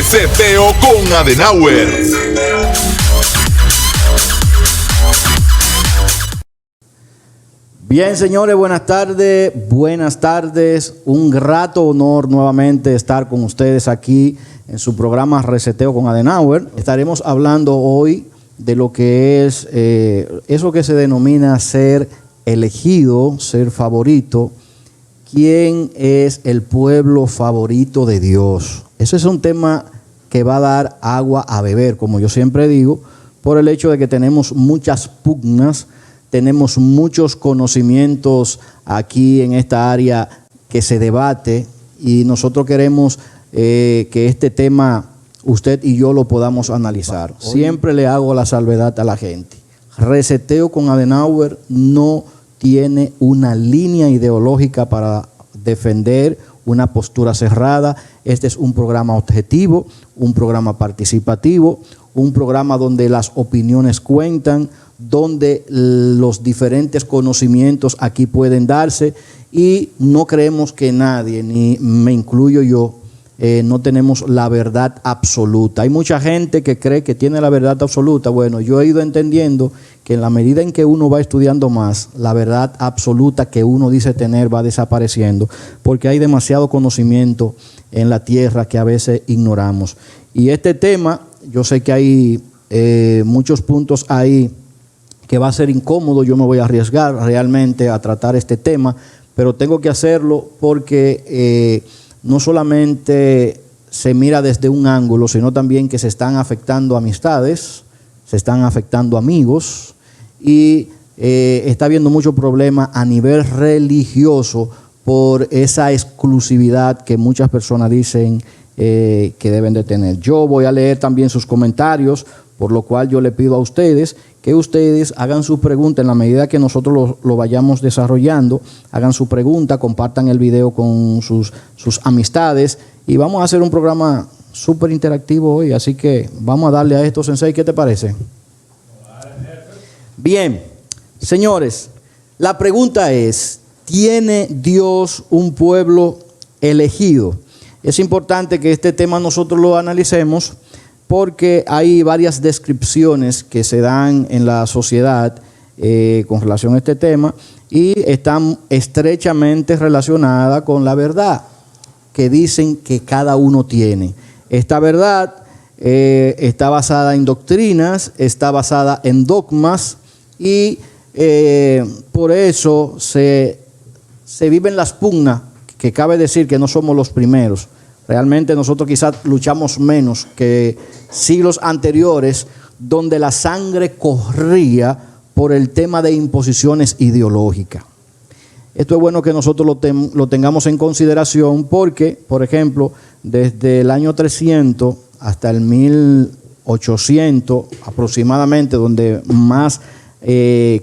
Reseteo con Adenauer. Bien, señores, buenas tardes. Buenas tardes. Un grato honor nuevamente estar con ustedes aquí en su programa Reseteo con Adenauer. Estaremos hablando hoy de lo que es eso que se denomina ser elegido, ser favorito. ¿Quién es el pueblo favorito de Dios? Eso es un tema que va a dar agua a beber, como yo siempre digo, por el hecho de que tenemos muchas pugnas, tenemos muchos conocimientos aquí en esta área que se debate y nosotros queremos que este tema usted y yo lo podamos analizar. Siempre le hago la salvedad a la gente. Reseteo con Adenauer no tiene una línea ideológica para defender una postura cerrada. Este es un programa objetivo, un programa participativo, un programa donde las opiniones cuentan, donde los diferentes conocimientos aquí pueden darse y no creemos que nadie, ni me incluyo yo, no tenemos la verdad absoluta. Hay mucha gente que cree que tiene la verdad absoluta. Bueno, yo he ido entendiendo que en la medida en que uno va estudiando más, la verdad absoluta que uno dice tener va desapareciendo, porque hay demasiado conocimiento en la tierra que a veces ignoramos. Y este tema, yo sé que hay muchos puntos ahí que va a ser incómodo. Yo me voy a arriesgar realmente a tratar este tema, pero tengo que hacerlo porque no solamente se mira desde un ángulo, sino también que se están afectando amistades, se están afectando amigos y está habiendo mucho problema a nivel religioso por esa exclusividad que muchas personas dicen que deben de tener. Yo voy a leer también sus comentarios, por lo cual yo le pido a ustedes que ustedes hagan su pregunta en la medida que nosotros lo vayamos desarrollando, hagan su pregunta, compartan el video con sus amistades y vamos a hacer un programa súper interactivo hoy, así que vamos a darle a esto, Sensei, ¿qué te parece? Bien, señores, la pregunta es, ¿tiene Dios un pueblo elegido? Es importante que este tema nosotros lo analicemos porque hay varias descripciones que se dan en la sociedad con relación a este tema y están estrechamente relacionadas con la verdad que dicen que cada uno tiene. Esta verdad está basada en doctrinas, está basada en dogmas y por eso se viven las pugnas, que cabe decir que no somos los primeros. Realmente nosotros quizás luchamos menos que siglos anteriores, donde la sangre corría por el tema de imposiciones ideológicas. Esto es bueno que nosotros lo tengamos en consideración porque, por ejemplo, desde el año 300 hasta el 1800 aproximadamente, donde más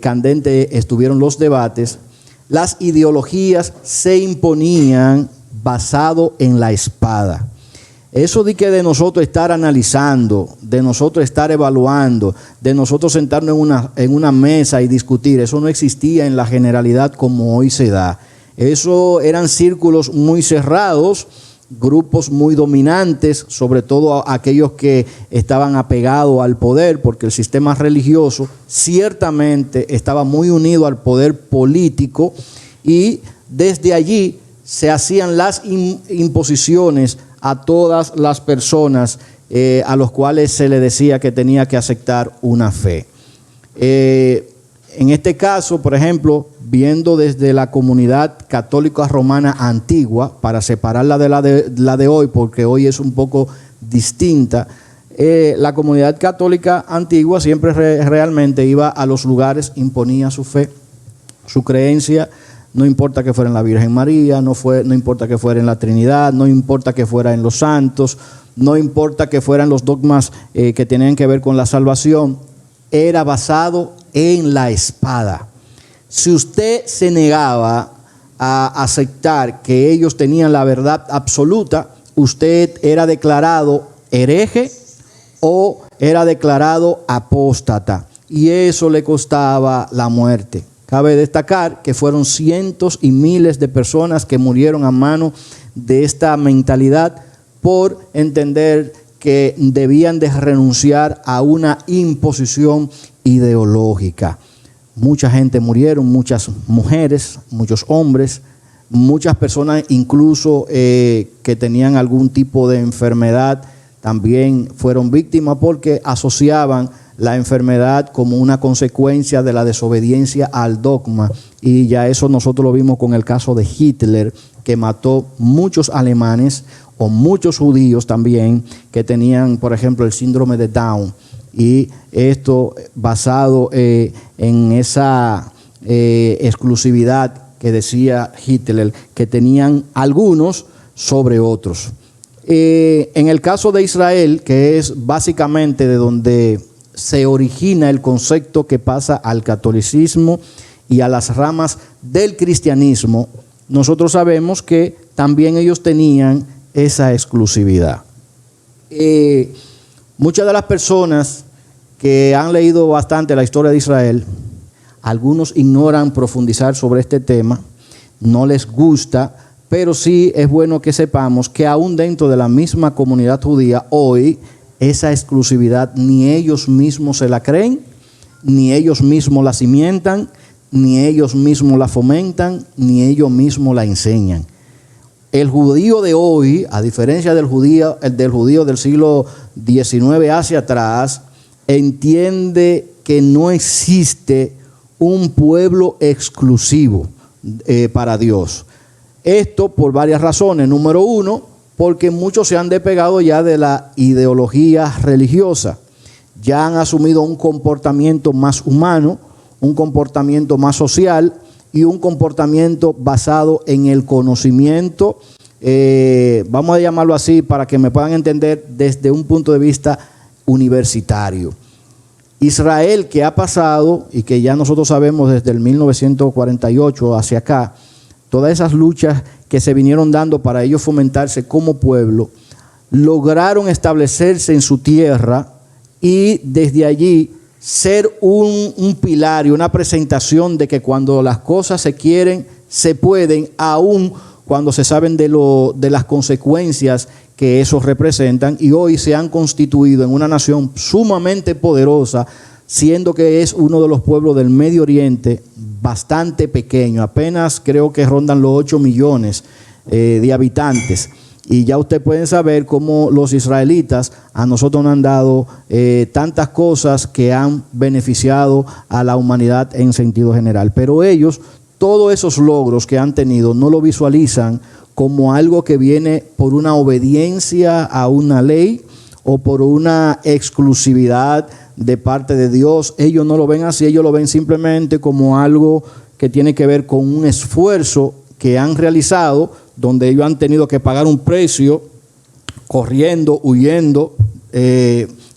candentes estuvieron los debates, las ideologías se imponían basado en la espada. Eso de que de nosotros estar analizando, de nosotros estar evaluando, de nosotros sentarnos en una mesa y discutir, eso no existía en la generalidad como hoy se da. Eso eran círculos muy cerrados, grupos muy dominantes, sobre todo aquellos que estaban apegados al poder, porque el sistema religioso ciertamente estaba muy unido al poder político y desde allí se hacían las imposiciones a todas las personas a los cuales se le decía que tenía que aceptar una fe. En este caso, por ejemplo, viendo desde la comunidad católica romana antigua, para separarla de la de hoy, porque hoy es un poco distinta, la comunidad católica antigua siempre realmente iba a los lugares, imponía su fe, su creencia. No importa que fuera en la Virgen María, no importa que fuera en la Trinidad, no importa que fuera en los santos, no importa que fueran los dogmas que tenían que ver con la salvación, era basado en la espada. Si usted se negaba a aceptar que ellos tenían la verdad absoluta, usted era declarado hereje o era declarado apóstata, y eso le costaba la muerte. Cabe destacar que fueron cientos y miles de personas que murieron a mano de esta mentalidad por entender que debían de renunciar a una imposición ideológica. Mucha gente murieron, muchas mujeres, muchos hombres, muchas personas incluso que tenían algún tipo de enfermedad también fueron víctimas porque asociaban la enfermedad como una consecuencia de la desobediencia al dogma. Y ya eso nosotros lo vimos con el caso de Hitler, que mató muchos alemanes o muchos judíos también que tenían, por ejemplo, el síndrome de Down. Y esto basado en esa exclusividad que decía Hitler, que tenían algunos sobre otros. En el caso de Israel, que es básicamente de donde se origina el concepto que pasa al catolicismo y a las ramas del cristianismo, nosotros sabemos que también ellos tenían esa exclusividad. Muchas de las personas que han leído bastante la historia de Israel, algunos ignoran profundizar sobre este tema, no les gusta, pero sí es bueno que sepamos que aún dentro de la misma comunidad judía hoy, esa exclusividad ni ellos mismos se la creen, ni ellos mismos la cimentan, ni ellos mismos la fomentan, ni ellos mismos la enseñan. El judío de hoy, a diferencia del judío del siglo XIX hacia atrás, entiende que no existe un pueblo exclusivo para Dios. Esto por varias razones. Número uno, porque muchos se han despegado ya de la ideología religiosa. Ya han asumido un comportamiento más humano, un comportamiento más social y un comportamiento basado en el conocimiento, vamos a llamarlo así para que me puedan entender desde un punto de vista universitario. Israel, que ha pasado y que ya nosotros sabemos desde el 1948 hacia acá, todas esas luchas que se vinieron dando para ellos fomentarse como pueblo, lograron establecerse en su tierra y desde allí ser un pilar y una presentación de que cuando las cosas se quieren, se pueden, aún cuando se saben de las consecuencias que eso representan, y hoy se han constituido en una nación sumamente poderosa, siendo que es uno de los pueblos del Medio Oriente bastante pequeño, apenas creo que rondan los 8 millones de habitantes. Y ya ustedes pueden saber cómo los israelitas a nosotros nos han dado tantas cosas que han beneficiado a la humanidad en sentido general. Pero ellos, todos esos logros que han tenido, no lo visualizan como algo que viene por una obediencia a una ley o por una exclusividad de parte de Dios. Ellos no lo ven así, ellos lo ven simplemente como algo que tiene que ver con un esfuerzo que han realizado, donde ellos han tenido que pagar un precio, corriendo, huyendo,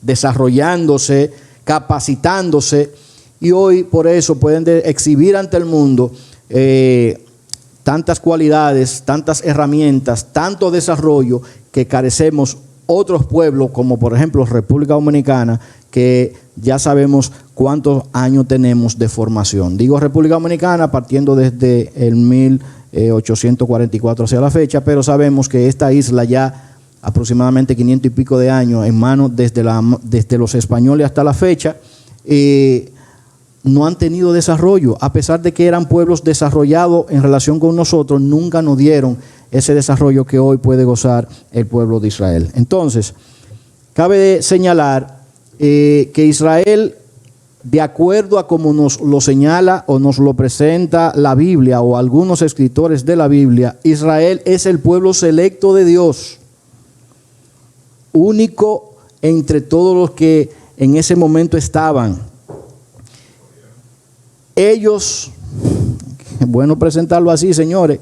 desarrollándose, capacitándose, y hoy por eso pueden exhibir ante el mundo tantas cualidades, tantas herramientas, tanto desarrollo que carecemos otros pueblos, como por ejemplo República Dominicana, que ya sabemos cuántos años tenemos de formación. Digo República Dominicana partiendo desde el 1844 hacia la fecha, pero sabemos que esta isla ya aproximadamente 500 y pico de años en manos desde los españoles hasta la fecha, no han tenido desarrollo. A pesar de que eran pueblos desarrollados en relación con nosotros, nunca nos dieron ese desarrollo que hoy puede gozar el pueblo de Israel. Entonces, cabe señalar que Israel, de acuerdo a como nos lo señala o nos lo presenta la Biblia o algunos escritores de la Biblia, Israel es el pueblo selecto de Dios, único entre todos los que en ese momento estaban. Ellos, es bueno presentarlo así, señores,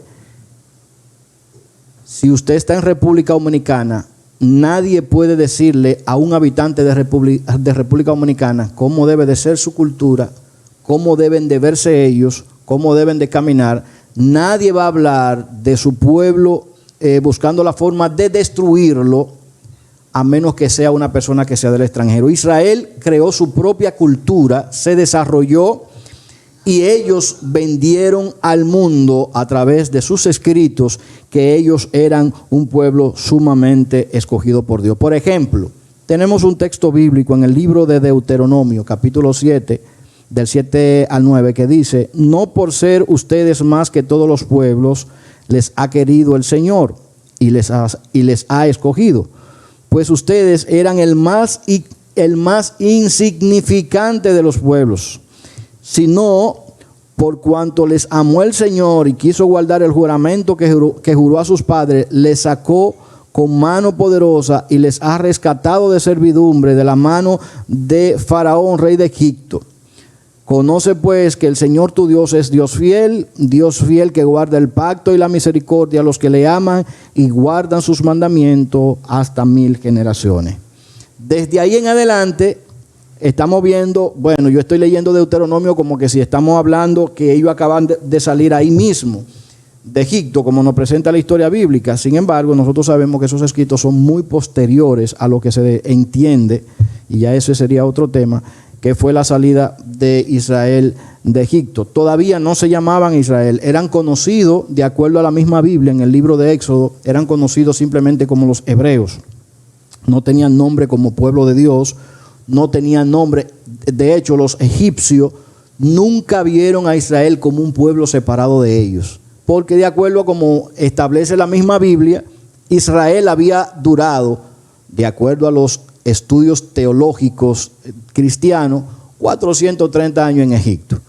si usted está en República Dominicana, nadie puede decirle a un habitante de República Dominicana cómo debe de ser su cultura, cómo deben de verse ellos, cómo deben de caminar. Nadie va a hablar de su pueblo buscando la forma de destruirlo, a menos que sea una persona que sea del extranjero. Israel creó su propia cultura, se desarrolló, y ellos vendieron al mundo a través de sus escritos que ellos eran un pueblo sumamente escogido por Dios. Por ejemplo, tenemos un texto bíblico en el libro de Deuteronomio, capítulo 7, del 7 al 9, que dice: no por ser ustedes más que todos los pueblos les ha querido el Señor y les ha escogido, pues ustedes eran el más insignificante de los pueblos, sino por cuanto les amó el Señor y quiso guardar el juramento que juró a sus padres, les sacó con mano poderosa y les ha rescatado de servidumbre de la mano de Faraón, rey de Egipto. Conoce pues que el Señor tu Dios es Dios fiel que guarda el pacto y la misericordia a los que le aman y guardan sus mandamientos hasta 1000 generaciones. Desde ahí en adelante estamos viendo, bueno, yo estoy leyendo Deuteronomio como que si estamos hablando que ellos acaban de salir ahí mismo de Egipto, como nos presenta la historia bíblica. Sin embargo, nosotros sabemos que esos escritos son muy posteriores a lo que se entiende, y ya ese sería otro tema, que fue la salida de Israel de Egipto. Todavía no se llamaban Israel, eran conocidos, de acuerdo a la misma Biblia, en el libro de Éxodo, eran conocidos simplemente como los hebreos. No tenían nombre como pueblo de Dios, no tenían nombre. De hecho, los egipcios nunca vieron a Israel como un pueblo separado de ellos, porque de acuerdo a como establece la misma Biblia, Israel había durado, de acuerdo a los estudios teológicos cristianos, 430 años en Egipto.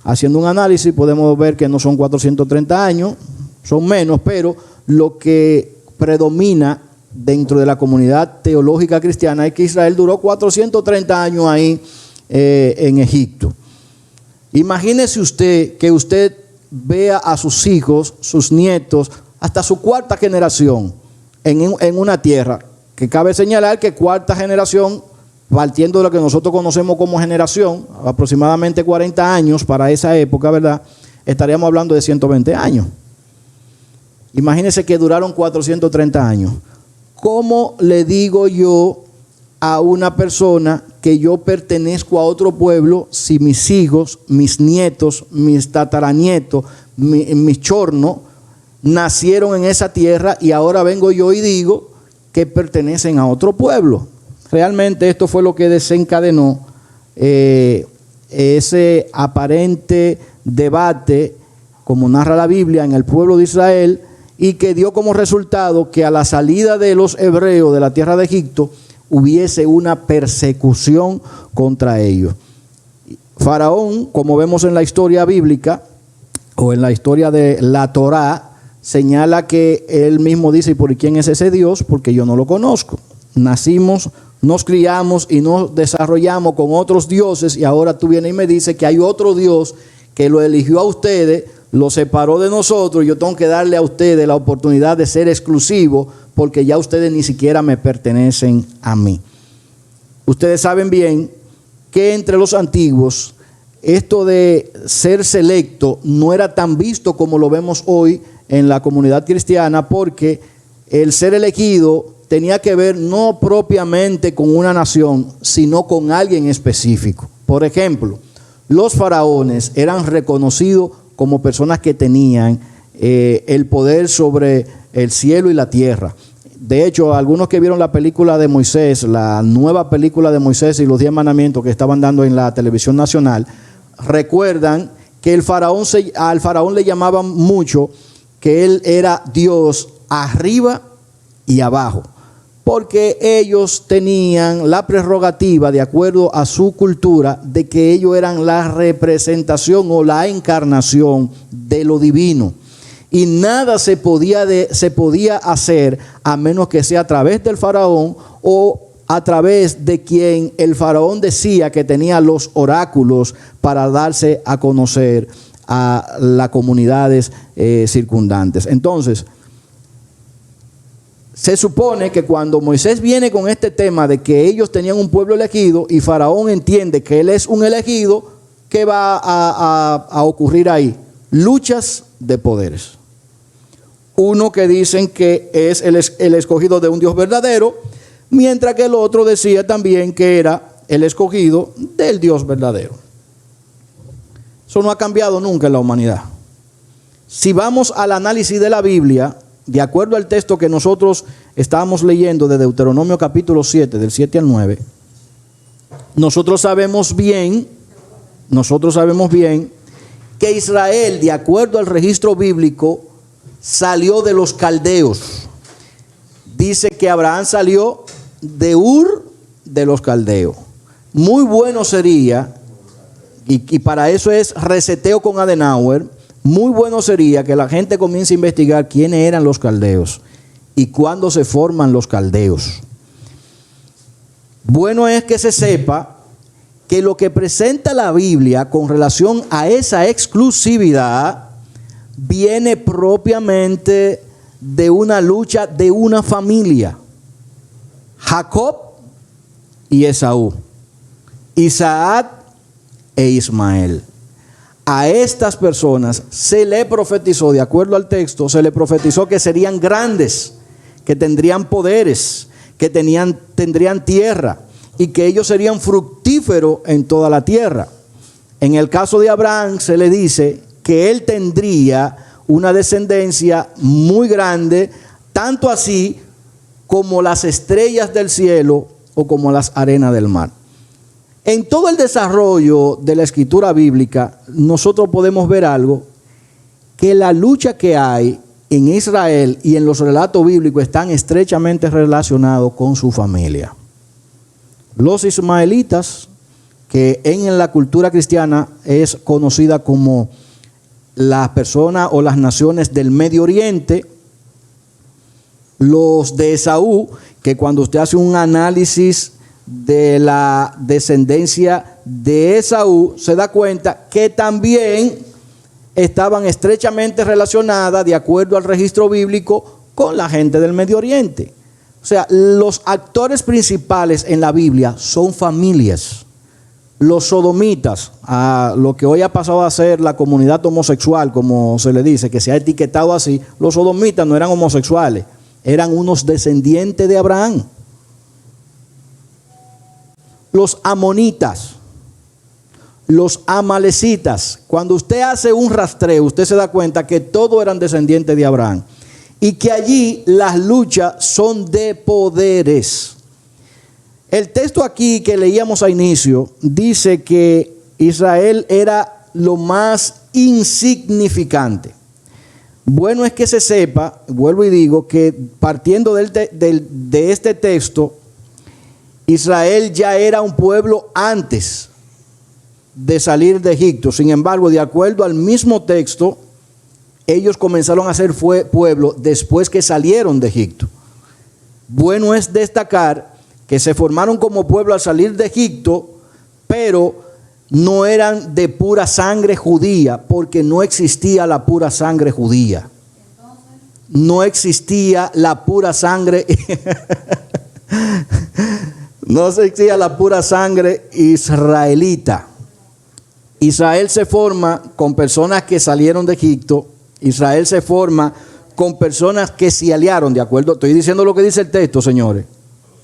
Haciendo un análisis podemos ver que no son 430 años, son menos, pero lo que predomina dentro de la comunidad teológica cristiana es que Israel duró 430 años ahí en Egipto. Imagínese usted que usted vea a sus hijos, sus nietos, hasta su cuarta generación en una tierra, que cabe señalar que cuarta generación, partiendo de lo que nosotros conocemos como generación, aproximadamente 40 años para esa época, ¿verdad? Estaríamos hablando de 120 años. Imagínense que duraron 430 años. ¿Cómo le digo yo a una persona que yo pertenezco a otro pueblo si mis hijos, mis nietos, mis tataranietos, mis chornos nacieron en esa tierra y ahora vengo yo y digo que pertenecen a otro pueblo? Realmente esto fue lo que desencadenó ese aparente debate, como narra la Biblia, en el pueblo de Israel, y que dio como resultado que a la salida de los hebreos de la tierra de Egipto hubiese una persecución contra ellos. Faraón, como vemos en la historia bíblica o en la historia de la Torá, señala que él mismo dice: ¿y por quién es ese Dios? Porque yo no lo conozco. Nacimos, nos criamos y nos desarrollamos con otros dioses, y ahora tú vienes y me dices que hay otro Dios que lo eligió a ustedes, lo separó de nosotros, y yo tengo que darle a ustedes la oportunidad de ser exclusivo porque ya ustedes ni siquiera me pertenecen a mí. Ustedes saben bien que entre los antiguos esto de ser selecto no era tan visto como lo vemos hoy en la comunidad cristiana, porque el ser elegido tenía que ver no propiamente con una nación, sino con alguien específico. Por ejemplo, los faraones eran reconocidos como personas que tenían el poder sobre el cielo y la tierra. De hecho, algunos que vieron la película de Moisés, la nueva película de Moisés y los 10 mandamientos que estaban dando en la televisión nacional, recuerdan que al faraón le llamaban mucho que él era Dios arriba y abajo, porque ellos tenían la prerrogativa, de acuerdo a su cultura, de que ellos eran la representación o la encarnación de lo divino. Y nada se podía hacer a menos que sea a través del faraón o a través de quien el faraón decía que tenía los oráculos para darse a conocer a las comunidades circundantes. Entonces, se supone que cuando Moisés viene con este tema de que ellos tenían un pueblo elegido y Faraón entiende que él es un elegido, ¿qué va a ocurrir ahí? Luchas de poderes. Uno que dicen que es el escogido de un Dios verdadero, mientras que el otro decía también que era el escogido del Dios verdadero. Eso no ha cambiado nunca en la humanidad. Si vamos al análisis de la Biblia, de acuerdo al texto que nosotros estábamos leyendo de Deuteronomio capítulo 7, del 7 al 9, nosotros sabemos bien que Israel, de acuerdo al registro bíblico, salió de los caldeos. Dice que Abraham salió de Ur de los caldeos. Muy bueno sería, y para eso es reseteo con Adenauer, muy bueno sería que la gente comience a investigar quiénes eran los caldeos y cuándo se forman los caldeos. Bueno es que se sepa que lo que presenta la Biblia con relación a esa exclusividad viene propiamente de una lucha de una familia. Jacob y Esaú, Isaac e Ismael. A estas personas se le profetizó, de acuerdo al texto, se le profetizó que serían grandes, que tendrían poderes, que tendrían tierra y que ellos serían fructíferos en toda la tierra. En el caso de Abraham se le dice que él tendría una descendencia muy grande, tanto así como las estrellas del cielo o como las arenas del mar. En todo el desarrollo de la escritura bíblica, nosotros podemos ver algo, que la lucha que hay en Israel y en los relatos bíblicos están estrechamente relacionados con su familia. Los ismaelitas, que en la cultura cristiana es conocida como las personas o las naciones del Medio Oriente. Los de Esaú, que cuando usted hace un análisis de la descendencia de Esaú, se da cuenta que también estaban estrechamente relacionadas, de acuerdo al registro bíblico, con la gente del Medio Oriente. O sea, los actores principales en la Biblia son familias. Los sodomitas, a lo que hoy ha pasado a ser la comunidad homosexual, como se le dice, que se ha etiquetado así, los sodomitas no eran homosexuales, eran unos descendientes de Abraham. Los amonitas, los amalecitas, cuando usted hace un rastreo, usted se da cuenta que todos eran descendientes de Abraham y que allí las luchas son de poderes. El texto aquí que leíamos a inicio dice que Israel era lo más insignificante. Bueno es que se sepa, vuelvo y digo, que partiendo de este texto, Israel ya era un pueblo antes de salir de Egipto. Sin embargo, de acuerdo al mismo texto, ellos comenzaron a ser pueblo después que salieron de Egipto. Bueno es destacar que se formaron como pueblo al salir de Egipto, pero no eran de pura sangre judía, porque no existía la pura sangre judía. No existía la pura sangre, no existía la pura sangre israelita. Israel se forma con personas que salieron de Egipto. Israel se forma con personas que se aliaron, ¿de acuerdo? Estoy diciendo lo que dice el texto, señores.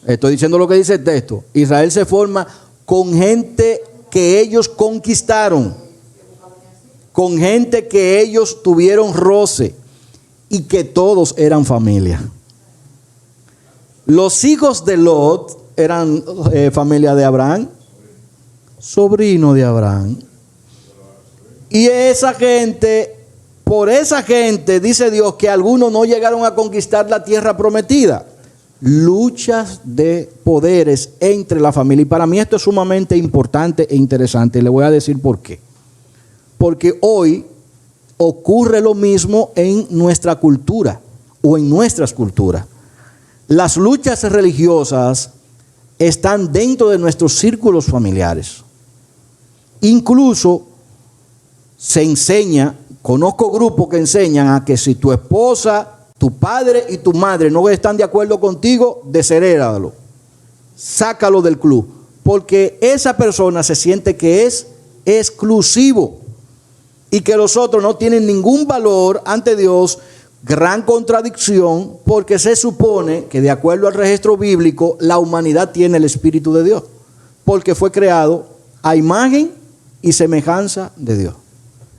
Estoy diciendo lo que dice el texto. Israel se forma con gente que ellos conquistaron, con gente que ellos tuvieron roce y que todos eran familia. Los hijos de Lot eran familia de Abraham, sobrino de Abraham. Y esa gente, por esa gente, dice Dios que algunos no llegaron a conquistar la tierra prometida. Luchas de poderes entre la familia. Y para mí esto es sumamente importante e interesante. Y le voy a decir por qué. Porque hoy ocurre lo mismo en nuestra cultura o en nuestras culturas. Las luchas religiosas están dentro de nuestros círculos familiares. Incluso se enseña, conozco grupos que enseñan a que si tu esposa, tu padre y tu madre no están de acuerdo contigo, desheréralo, sácalo del club, porque esa persona se siente que es exclusivo y que los otros no tienen ningún valor ante Dios. Gran contradicción, porque se supone que de acuerdo al registro bíblico la humanidad tiene el Espíritu de Dios, porque fue creado a imagen y semejanza de Dios.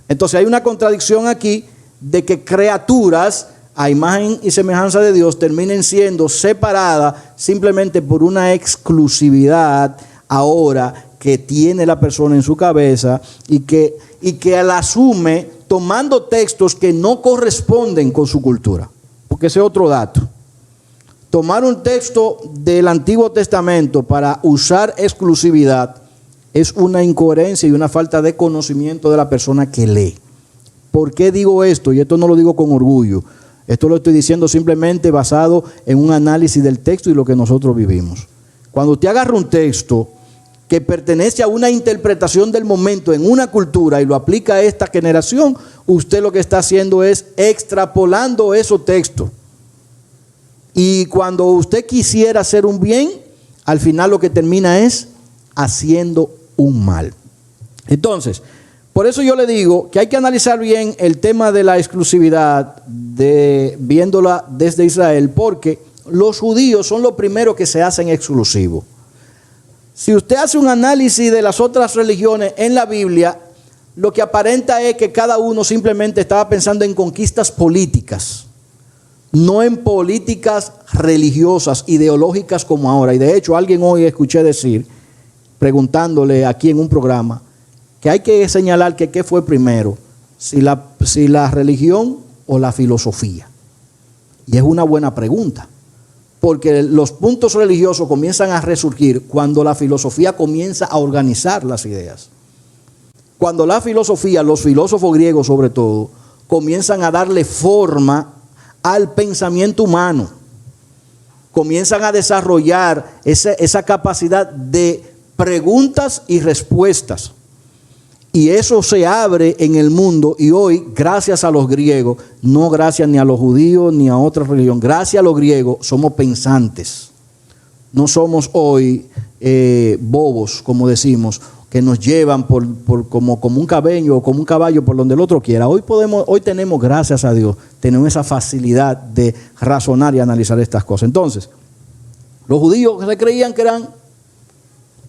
Entonces hay una contradicción aquí de que criaturas a imagen y semejanza de Dios, terminen siendo separadas simplemente por una exclusividad ahora que tiene la persona en su cabeza y que la asume tomando textos que no corresponden con su cultura. Porque ese es otro dato. Tomar un texto del Antiguo Testamento para usar exclusividad es una incoherencia y una falta de conocimiento de la persona que lee. ¿Por qué digo esto? Y esto no lo digo con orgullo. Esto lo estoy diciendo simplemente basado en un análisis del texto y lo que nosotros vivimos. Cuando usted agarra un texto que pertenece a una interpretación del momento en una cultura y lo aplica a esta generación, usted lo que está haciendo es extrapolando esos textos. Y cuando usted quisiera hacer un bien, al final lo que termina es haciendo un mal. Entonces, por eso yo le digo que hay que analizar bien el tema de la exclusividad, viéndola desde Israel, porque los judíos son los primeros que se hacen exclusivos. Si usted hace un análisis de las otras religiones en la Biblia, lo que aparenta es que cada uno simplemente estaba pensando en conquistas políticas, no en políticas religiosas, ideológicas como ahora. Y de hecho, alguien hoy escuché decir, preguntándole aquí en un programa, que hay que señalar que qué fue primero, si la religión o la filosofía. Y es una buena pregunta, porque los puntos religiosos comienzan a resurgir cuando la filosofía comienza a organizar las ideas. Cuando la filosofía, los filósofos griegos sobre todo, comienzan a darle forma al pensamiento humano, comienzan a desarrollar esa capacidad de preguntas y respuestas. Y eso se abre en el mundo, y hoy, gracias a los griegos, no gracias ni a los judíos ni a otra religión, gracias a los griegos somos pensantes. No somos hoy bobos, como decimos, que nos llevan como un caballo o como un caballo por donde el otro quiera. Hoy tenemos, gracias a Dios, tenemos esa facilidad de razonar y analizar estas cosas. Entonces, los judíos se creían que eran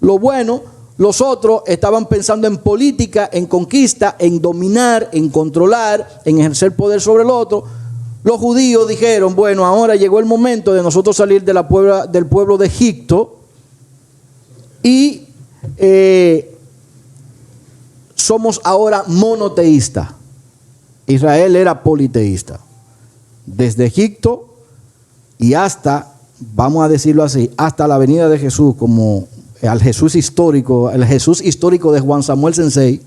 lo bueno, los otros estaban pensando en política, en conquista, en dominar, en controlar, en ejercer poder sobre el otro. Los judíos dijeron, bueno, ahora llegó el momento de nosotros salir del pueblo de Egipto y somos ahora monoteístas. Israel era politeísta. Desde Egipto y hasta, vamos a decirlo así, hasta la venida de Jesús, como el Jesús histórico de Juan Samuel Sensei,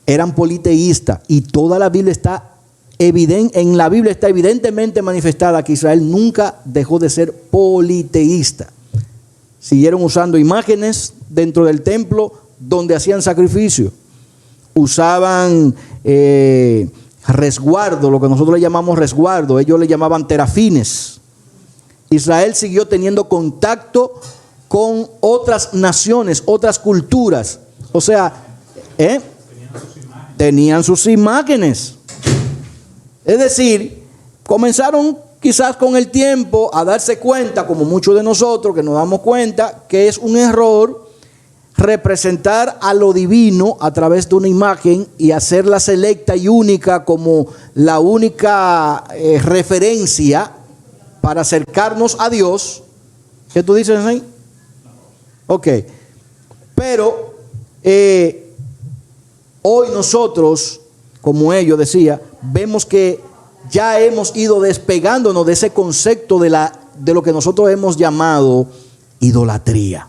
eran politeístas, y toda la Biblia está en la Biblia está evidentemente manifestada que Israel nunca dejó de ser politeísta. Siguieron usando imágenes dentro del templo donde hacían sacrificio. Usaban resguardo, lo que nosotros le llamamos resguardo, ellos le llamaban terafines. Israel siguió teniendo contacto con otras naciones, otras culturas. O sea, tenían sus imágenes. Es decir, comenzaron quizás con el tiempo a darse cuenta, como muchos de nosotros que nos damos cuenta, que es un error representar a lo divino a través de una imagen y hacerla selecta y única como la única referencia para acercarnos a Dios. ¿Qué tú dices ahí? Ok. Pero hoy nosotros, como ellos decía, vemos que ya hemos ido despegándonos de ese concepto de lo que nosotros hemos llamado idolatría.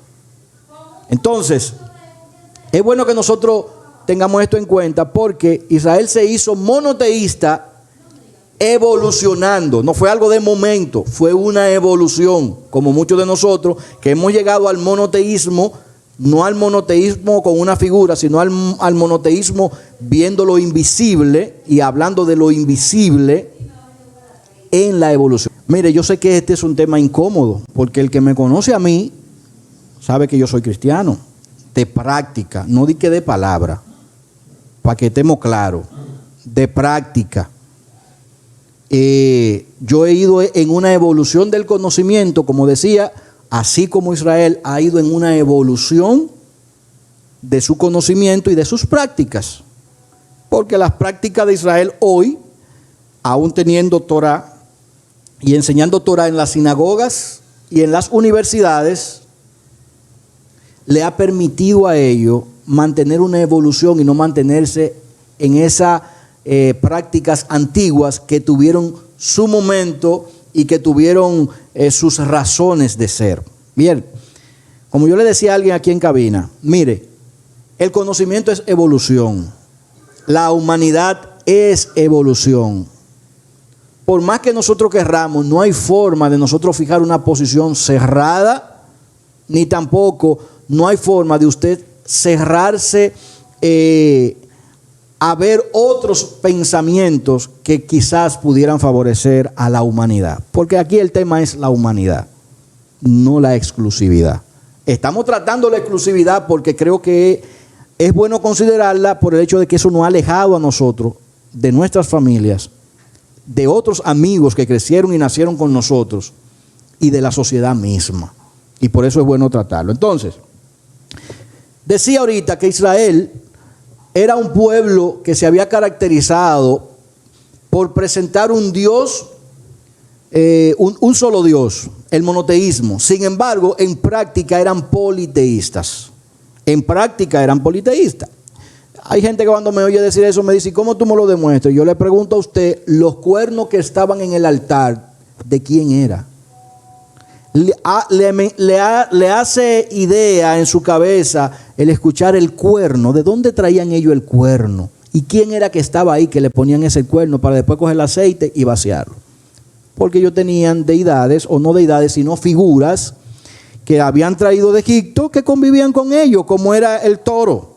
Entonces, es bueno que nosotros tengamos esto en cuenta, porque Israel se hizo monoteísta evolucionando. No fue algo de momento, fue una evolución, como muchos de nosotros que hemos llegado al monoteísmo, no al monoteísmo con una figura, sino al monoteísmo viendo lo invisible y hablando de lo invisible en la evolución. Mire, yo sé que este es un tema incómodo, porque el que me conoce a mí sabe que yo soy cristiano, de práctica, no di que de palabra, para que estemos claros, de práctica. Yo he ido en una evolución del conocimiento, como decía, así como Israel ha ido en una evolución de su conocimiento y de sus prácticas. Porque las prácticas de Israel hoy aún teniendo Torah y enseñando Torah en las sinagogas y en las universidades, le ha permitido a ellos mantener una evolución y no mantenerse en esas prácticas antiguas que tuvieron su momento y que tuvieron sus razones de ser. Bien, como yo le decía a alguien aquí en cabina, mire, el conocimiento es evolución, la humanidad es evolución. Por más que nosotros querramos, no hay forma de nosotros fijar una posición cerrada, ni tampoco no hay forma de usted cerrarse a ver otros pensamientos que quizás pudieran favorecer a la humanidad. Porque aquí el tema es la humanidad, no la exclusividad. Estamos tratando la exclusividad porque creo que es bueno considerarla por el hecho de que eso nos ha alejado a nosotros de nuestras familias, de otros amigos que crecieron y nacieron con nosotros y de la sociedad misma. Y por eso es bueno tratarlo. Entonces, decía ahorita que Israel era un pueblo que se había caracterizado por presentar un Dios, un solo Dios, el monoteísmo. Sin embargo, en práctica eran politeístas. En práctica eran politeístas. Hay gente que cuando me oye decir eso me dice, ¿cómo tú me lo demuestras? Yo le pregunto a usted, los cuernos que estaban en el altar, ¿de quién era? Le hace idea en su cabeza el escuchar el cuerno. ¿De dónde traían ellos el cuerno? ¿Y quién era que estaba ahí que le ponían ese cuerno para después coger el aceite y vaciarlo? Porque ellos tenían deidades, o no deidades, sino figuras que habían traído de Egipto que convivían con ellos, como era el toro.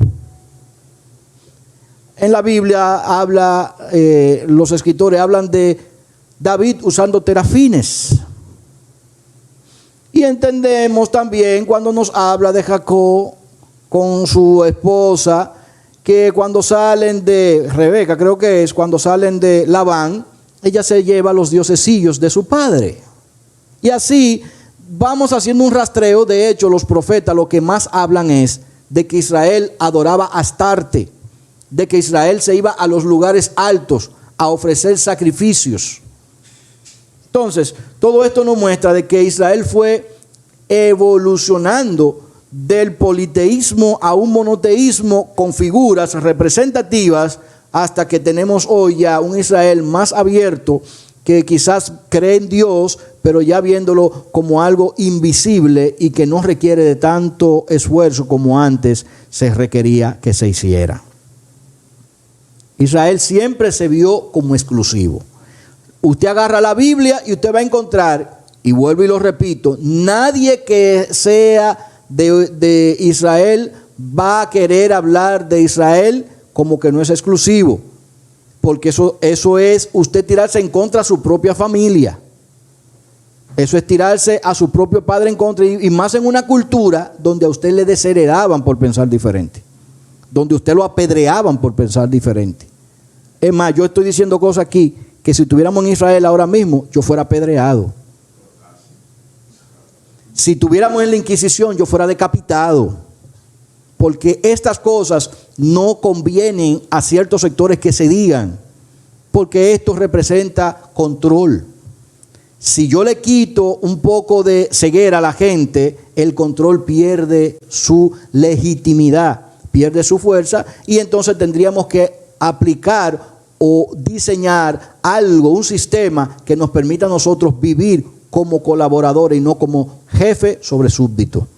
En la Biblia los escritores hablan de David usando terafines. Y entendemos también cuando nos habla de Jacob con su esposa, que cuando salen de Rebeca, creo que es, cuando salen de Labán, ella se lleva los diosesillos de su padre. Y así vamos haciendo un rastreo. De hecho, los profetas lo que más hablan es de que Israel adoraba a Astarte, de que Israel se iba a los lugares altos a ofrecer sacrificios. Entonces, todo esto nos muestra de que Israel fue evolucionando del politeísmo a un monoteísmo con figuras representativas, hasta que tenemos hoy ya un Israel más abierto, que quizás cree en Dios, pero ya viéndolo como algo invisible y que no requiere de tanto esfuerzo como antes se requería que se hiciera. Israel siempre se vio como exclusivo. Usted agarra la Biblia y usted va a encontrar, y vuelvo y lo repito, nadie que sea de Israel va a querer hablar de Israel como que no es exclusivo, porque eso es usted tirarse en contra de su propia familia. Eso es tirarse a su propio padre en contra, y más en una cultura donde a usted le desheredaban por pensar diferente, donde usted lo apedreaban por pensar diferente. Es más, yo estoy diciendo cosas aquí que si estuviéramos en Israel ahora mismo, yo fuera apedreado. Si estuviéramos en la Inquisición, yo fuera decapitado. Porque estas cosas no convienen a ciertos sectores que se digan, porque esto representa control. Si yo le quito un poco de ceguera a la gente, el control pierde su legitimidad, pierde su fuerza, y entonces tendríamos que aplicar o diseñar algo, un sistema que nos permita a nosotros vivir como colaboradores y no como jefe sobre súbdito.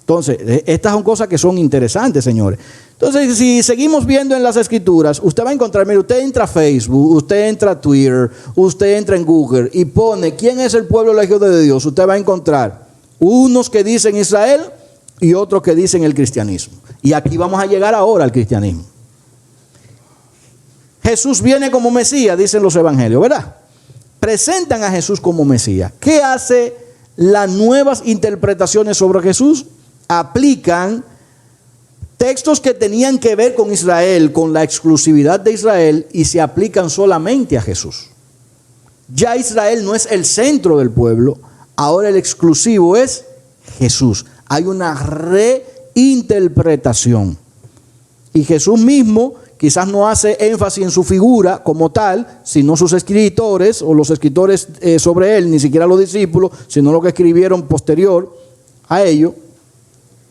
Entonces, estas son cosas que son interesantes, señores. Entonces, si seguimos viendo en las escrituras, usted va a encontrar, mire, usted entra a Facebook, usted entra a Twitter, usted entra en Google y pone ¿quién es el pueblo elegido de Dios? Usted va a encontrar unos que dicen Israel y otros que dicen el cristianismo. Y aquí vamos a llegar ahora al cristianismo. Jesús viene como Mesías, dicen los evangelios, ¿verdad? Presentan a Jesús como Mesías. ¿Qué hace las nuevas interpretaciones sobre Jesús? Aplican textos que tenían que ver con Israel, con la exclusividad de Israel, y se aplican solamente a Jesús. Ya Israel no es el centro del pueblo, ahora el exclusivo es Jesús. Hay una reinterpretación. Y Jesús mismo, quizás no hace énfasis en su figura como tal, sino sus escritores o los escritores sobre él, ni siquiera los discípulos, sino lo que escribieron posterior a ello,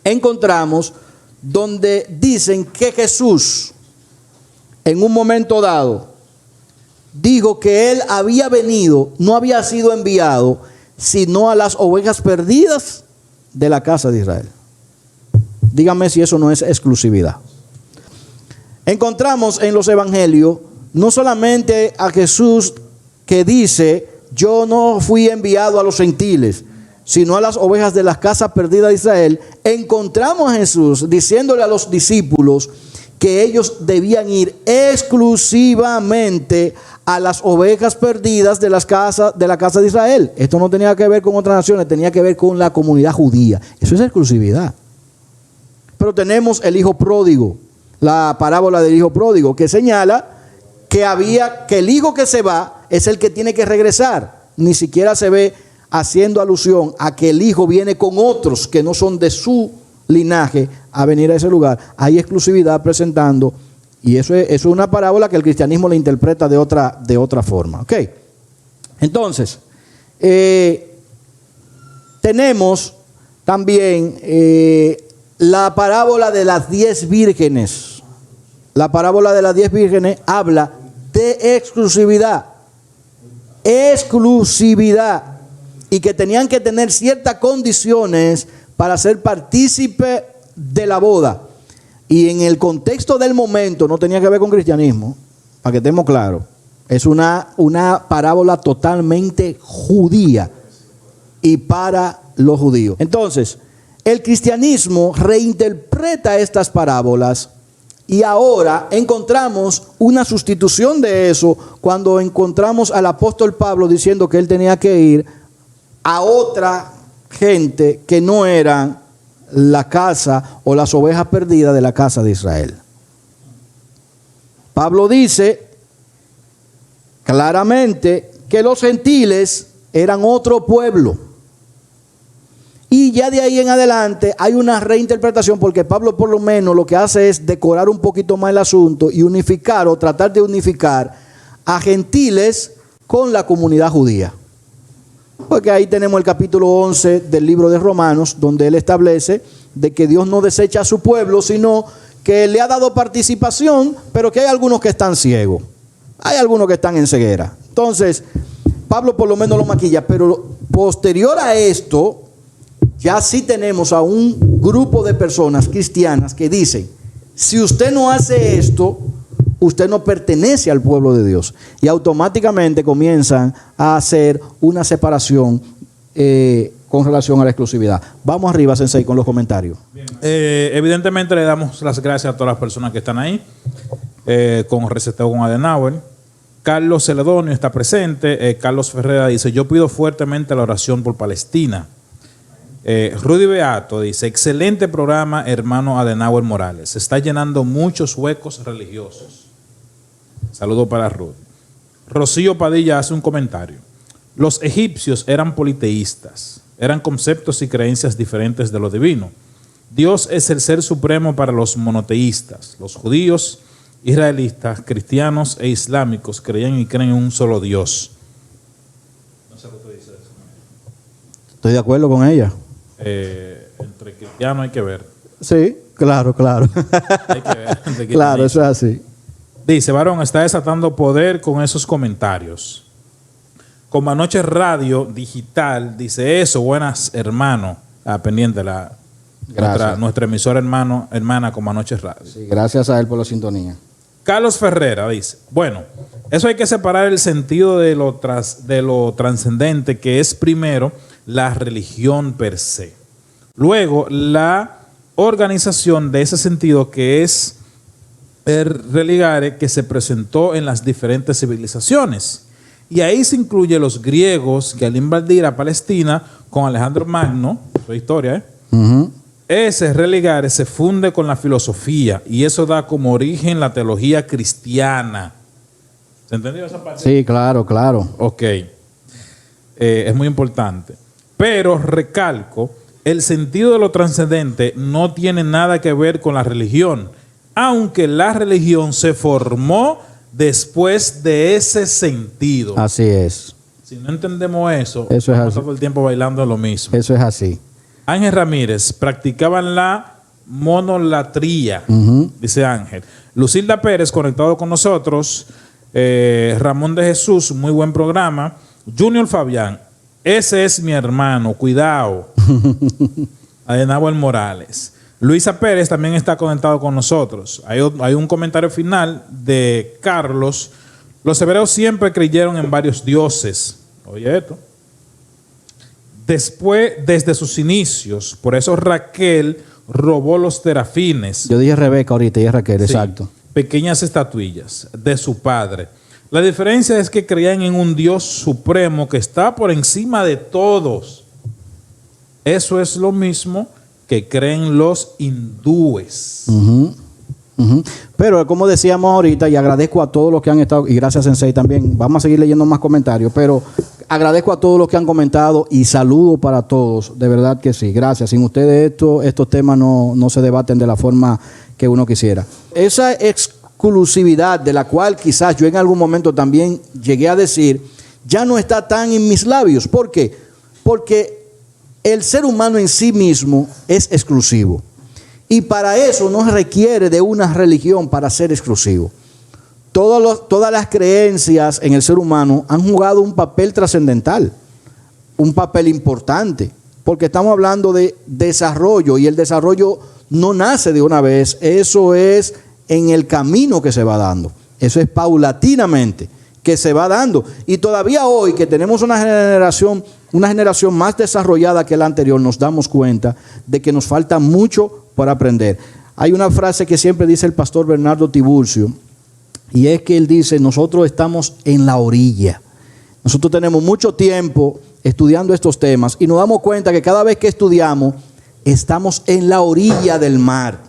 encontramos donde dicen que Jesús en un momento dado dijo que él había venido, no había sido enviado, sino a las ovejas perdidas de la casa de Israel. Dígame si eso no es exclusividad. Encontramos en los evangelios no solamente a Jesús que dice, yo no fui enviado a los gentiles, sino a las ovejas de las casas perdidas de Israel. Encontramos a Jesús diciéndole a los discípulos que ellos debían ir exclusivamente a las ovejas perdidas de la casa de Israel. Esto no tenía que ver con otras naciones, tenía que ver con la comunidad judía. Eso es exclusividad. Pero tenemos el hijo pródigo, la parábola del hijo pródigo, que señala que el hijo que se va es el que tiene que regresar. Ni siquiera se ve haciendo alusión a que el hijo viene con otros que no son de su linaje a venir a ese lugar. Hay exclusividad presentando, y eso es una parábola que el cristianismo la interpreta de otra forma. ¿Ok? Entonces, tenemos también la parábola de las 10 vírgenes. La parábola de las 10 vírgenes habla de exclusividad. Exclusividad. Y que tenían que tener ciertas condiciones para ser partícipe de la boda. Y en el contexto del momento no tenía que ver con cristianismo, para que estemos claros. Es una parábola totalmente judía y para los judíos. Entonces, el cristianismo reinterpreta estas parábolas y ahora encontramos una sustitución de eso cuando encontramos al apóstol Pablo diciendo que él tenía que ir a otra gente que no eran la casa o las ovejas perdidas de la casa de Israel. Pablo dice claramente que los gentiles eran otro pueblo. Y ya de ahí en adelante hay una reinterpretación, porque Pablo por lo menos lo que hace es decorar un poquito más el asunto y unificar o tratar de unificar a gentiles con la comunidad judía. Porque ahí tenemos el capítulo 11 del libro de Romanos, donde él establece de que Dios no desecha a su pueblo, sino que le ha dado participación, pero que hay algunos que están ciegos, hay algunos que están en ceguera. Entonces, Pablo por lo menos lo maquilla, pero posterior a esto, ya sí tenemos a un grupo de personas cristianas que dicen, si usted no hace esto, usted no pertenece al pueblo de Dios. Y automáticamente comienzan a hacer una separación con relación a la exclusividad. Vamos arriba, Sensei, con los comentarios. Bien. Evidentemente le damos las gracias a todas las personas que están ahí, con Receteo con Adenauer. Carlos Celedonio está presente. Carlos Ferreira dice, yo pido fuertemente la oración por Palestina. Rudy Beato dice, excelente programa, hermano Adenauer Morales. Se está llenando muchos huecos religiosos. Saludo para Rudy. Rocío Padilla hace un comentario. Los egipcios eran politeístas. Eran conceptos y creencias diferentes de lo divino. Dios es el ser supremo para los monoteístas. Los judíos, israelitas, cristianos e islámicos creían y creen en un solo Dios. No sé qué dice eso. Estoy de acuerdo con ella. Entre cristianos hay que ver. Sí, claro. Hay que ver. Claro, eso es así. Dice, varón, está desatando poder con esos comentarios. Como anoche Radio Digital dice eso, buenas hermano. Pendiente nuestra emisora hermana como anoche Radio. Sí, gracias a él por la sintonía. Carlos Ferreira dice, bueno, eso hay que separar el sentido de lo trascendente, que es primero la religión per se. Luego, la organización de ese sentido, que es el religare, que se presentó en las diferentes civilizaciones. Y ahí se incluye los griegos que al invadir a Palestina con Alejandro Magno, su historia, ese religare se funde con la filosofía y eso da como origen la teología cristiana. ¿Se entendió esa parte? Sí, claro. Ok. Es muy importante. Pero recalco, el sentido de lo trascendente no tiene nada que ver con la religión. aunque la religión se formó después de ese sentido. Así es. Si no entendemos eso, Eso es estamos así. todo el tiempo bailando lo mismo. Eso es así. Ángel Ramírez, practicaban la monolatría, dice Ángel. Lucilda Pérez, conectado con nosotros. Ramón de Jesús, muy buen programa. Junior Fabián, ese es mi hermano, cuidado. Adenábal Morales. Luisa Pérez también está conectado con nosotros. Hay un comentario final de Carlos. Los hebreos siempre creyeron en varios dioses. Oye esto. Después, desde sus inicios, por eso Raquel robó los terafines. Yo dije Rebeca ahorita y es Raquel, Sí, exacto. pequeñas estatuillas de su padre. La diferencia es que creían en un Dios supremo que está por encima de todos. Eso es lo mismo que creen los hindúes. Pero como decíamos ahorita, y agradezco a todos los que han estado, y gracias Sensei también, vamos a seguir leyendo más comentarios, pero agradezco a todos los que han comentado y saludo para todos, de verdad que sí, gracias. Sin ustedes estos temas no se debaten de la forma que uno quisiera. Esa exclusividad de la cual quizás yo en algún momento también llegué a decir, ya no está tan en mis labios. ¿Por qué? Porque el ser humano en sí mismo es exclusivo. Y para eso no requiere de una religión para ser exclusivo. Todas las creencias en el ser humano han jugado un papel trascendental, un papel importante, porque estamos hablando de desarrollo y el desarrollo no nace de una vez, eso es en el camino que se va dando, eso es paulatinamente que se va dando. Y todavía hoy que tenemos una generación más desarrollada que la anterior, nos damos cuenta de que nos falta mucho por aprender. Hay una frase que siempre dice el pastor Bernardo Tiburcio, y es que él dice, nosotros estamos en la orilla. Nosotros tenemos mucho tiempo estudiando estos temas y nos damos cuenta que cada vez que estudiamos, estamos en la orilla del mar.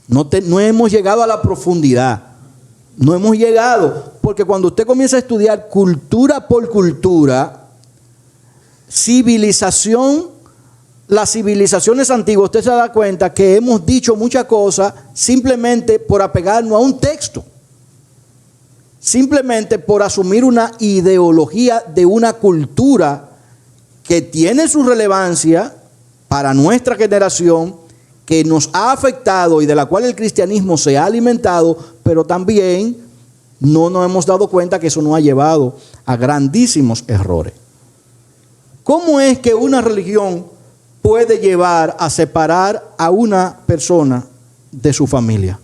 No hemos llegado a la profundidad. No hemos llegado, porque cuando usted comienza a estudiar cultura por cultura, las civilizaciones antiguas, usted se da cuenta que hemos dicho muchas cosas simplemente por apegarnos a un texto, simplemente por asumir una ideología de una cultura que tiene su relevancia para nuestra generación, que nos ha afectado y de la cual el cristianismo se ha alimentado, pero también no nos hemos dado cuenta que eso nos ha llevado a grandísimos errores. ¿Cómo es que una religión puede llevar a separar a una persona de su familia?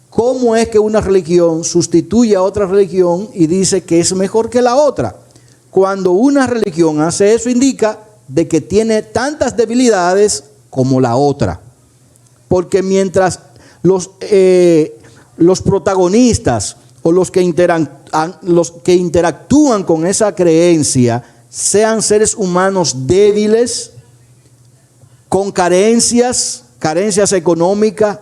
¿Cómo es que una religión sustituye a otra religión y dice que es mejor que la otra? Cuando una religión hace eso, indica de que tiene tantas debilidades como la otra. Porque mientras los protagonistas o los que interactúan con esa creencia sean seres humanos débiles, con carencias económicas,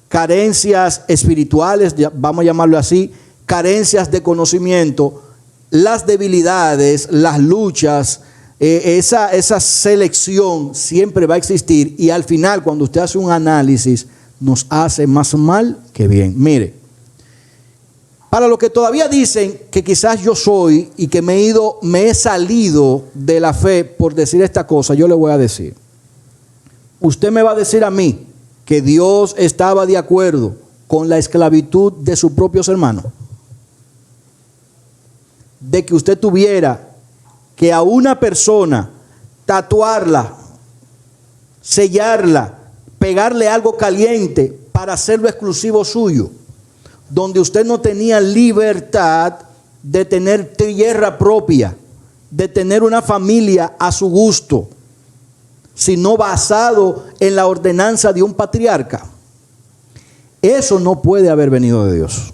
carencias espirituales, vamos a llamarlo así, carencias de conocimiento, las debilidades, las luchas, esa selección siempre va a existir y al final cuando usted hace un análisis nos hace más mal que bien. Mire, para los que todavía dicen que quizás yo soy y que me he salido de la fe por decir esta cosa, yo le voy a decir, usted me va a decir a mí que Dios estaba de acuerdo con la esclavitud de sus propios hermanos, de que usted tuviera que a una persona tatuarla, sellarla, pegarle algo caliente para hacerlo exclusivo suyo, donde usted no tenía libertad de tener tierra propia, de tener una familia a su gusto, sino basado en la ordenanza de un patriarca. Eso no puede haber venido de Dios.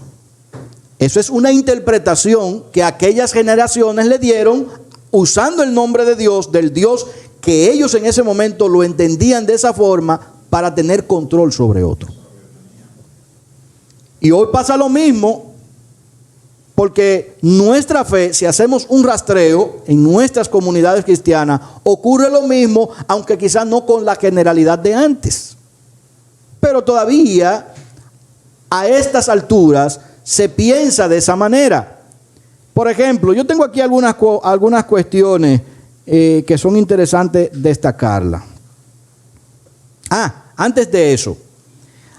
Eso es una interpretación que aquellas generaciones le dieron usando el nombre de Dios, del Dios que ellos en ese momento lo entendían de esa forma para tener control sobre otro. Y hoy pasa lo mismo, porque nuestra fe, si hacemos un rastreo en nuestras comunidades cristianas, ocurre lo mismo, aunque quizás no con la generalidad de antes. Pero todavía a estas alturas se piensa de esa manera. Por ejemplo, yo tengo aquí algunas cuestiones que son interesantes destacarlas. Antes de eso,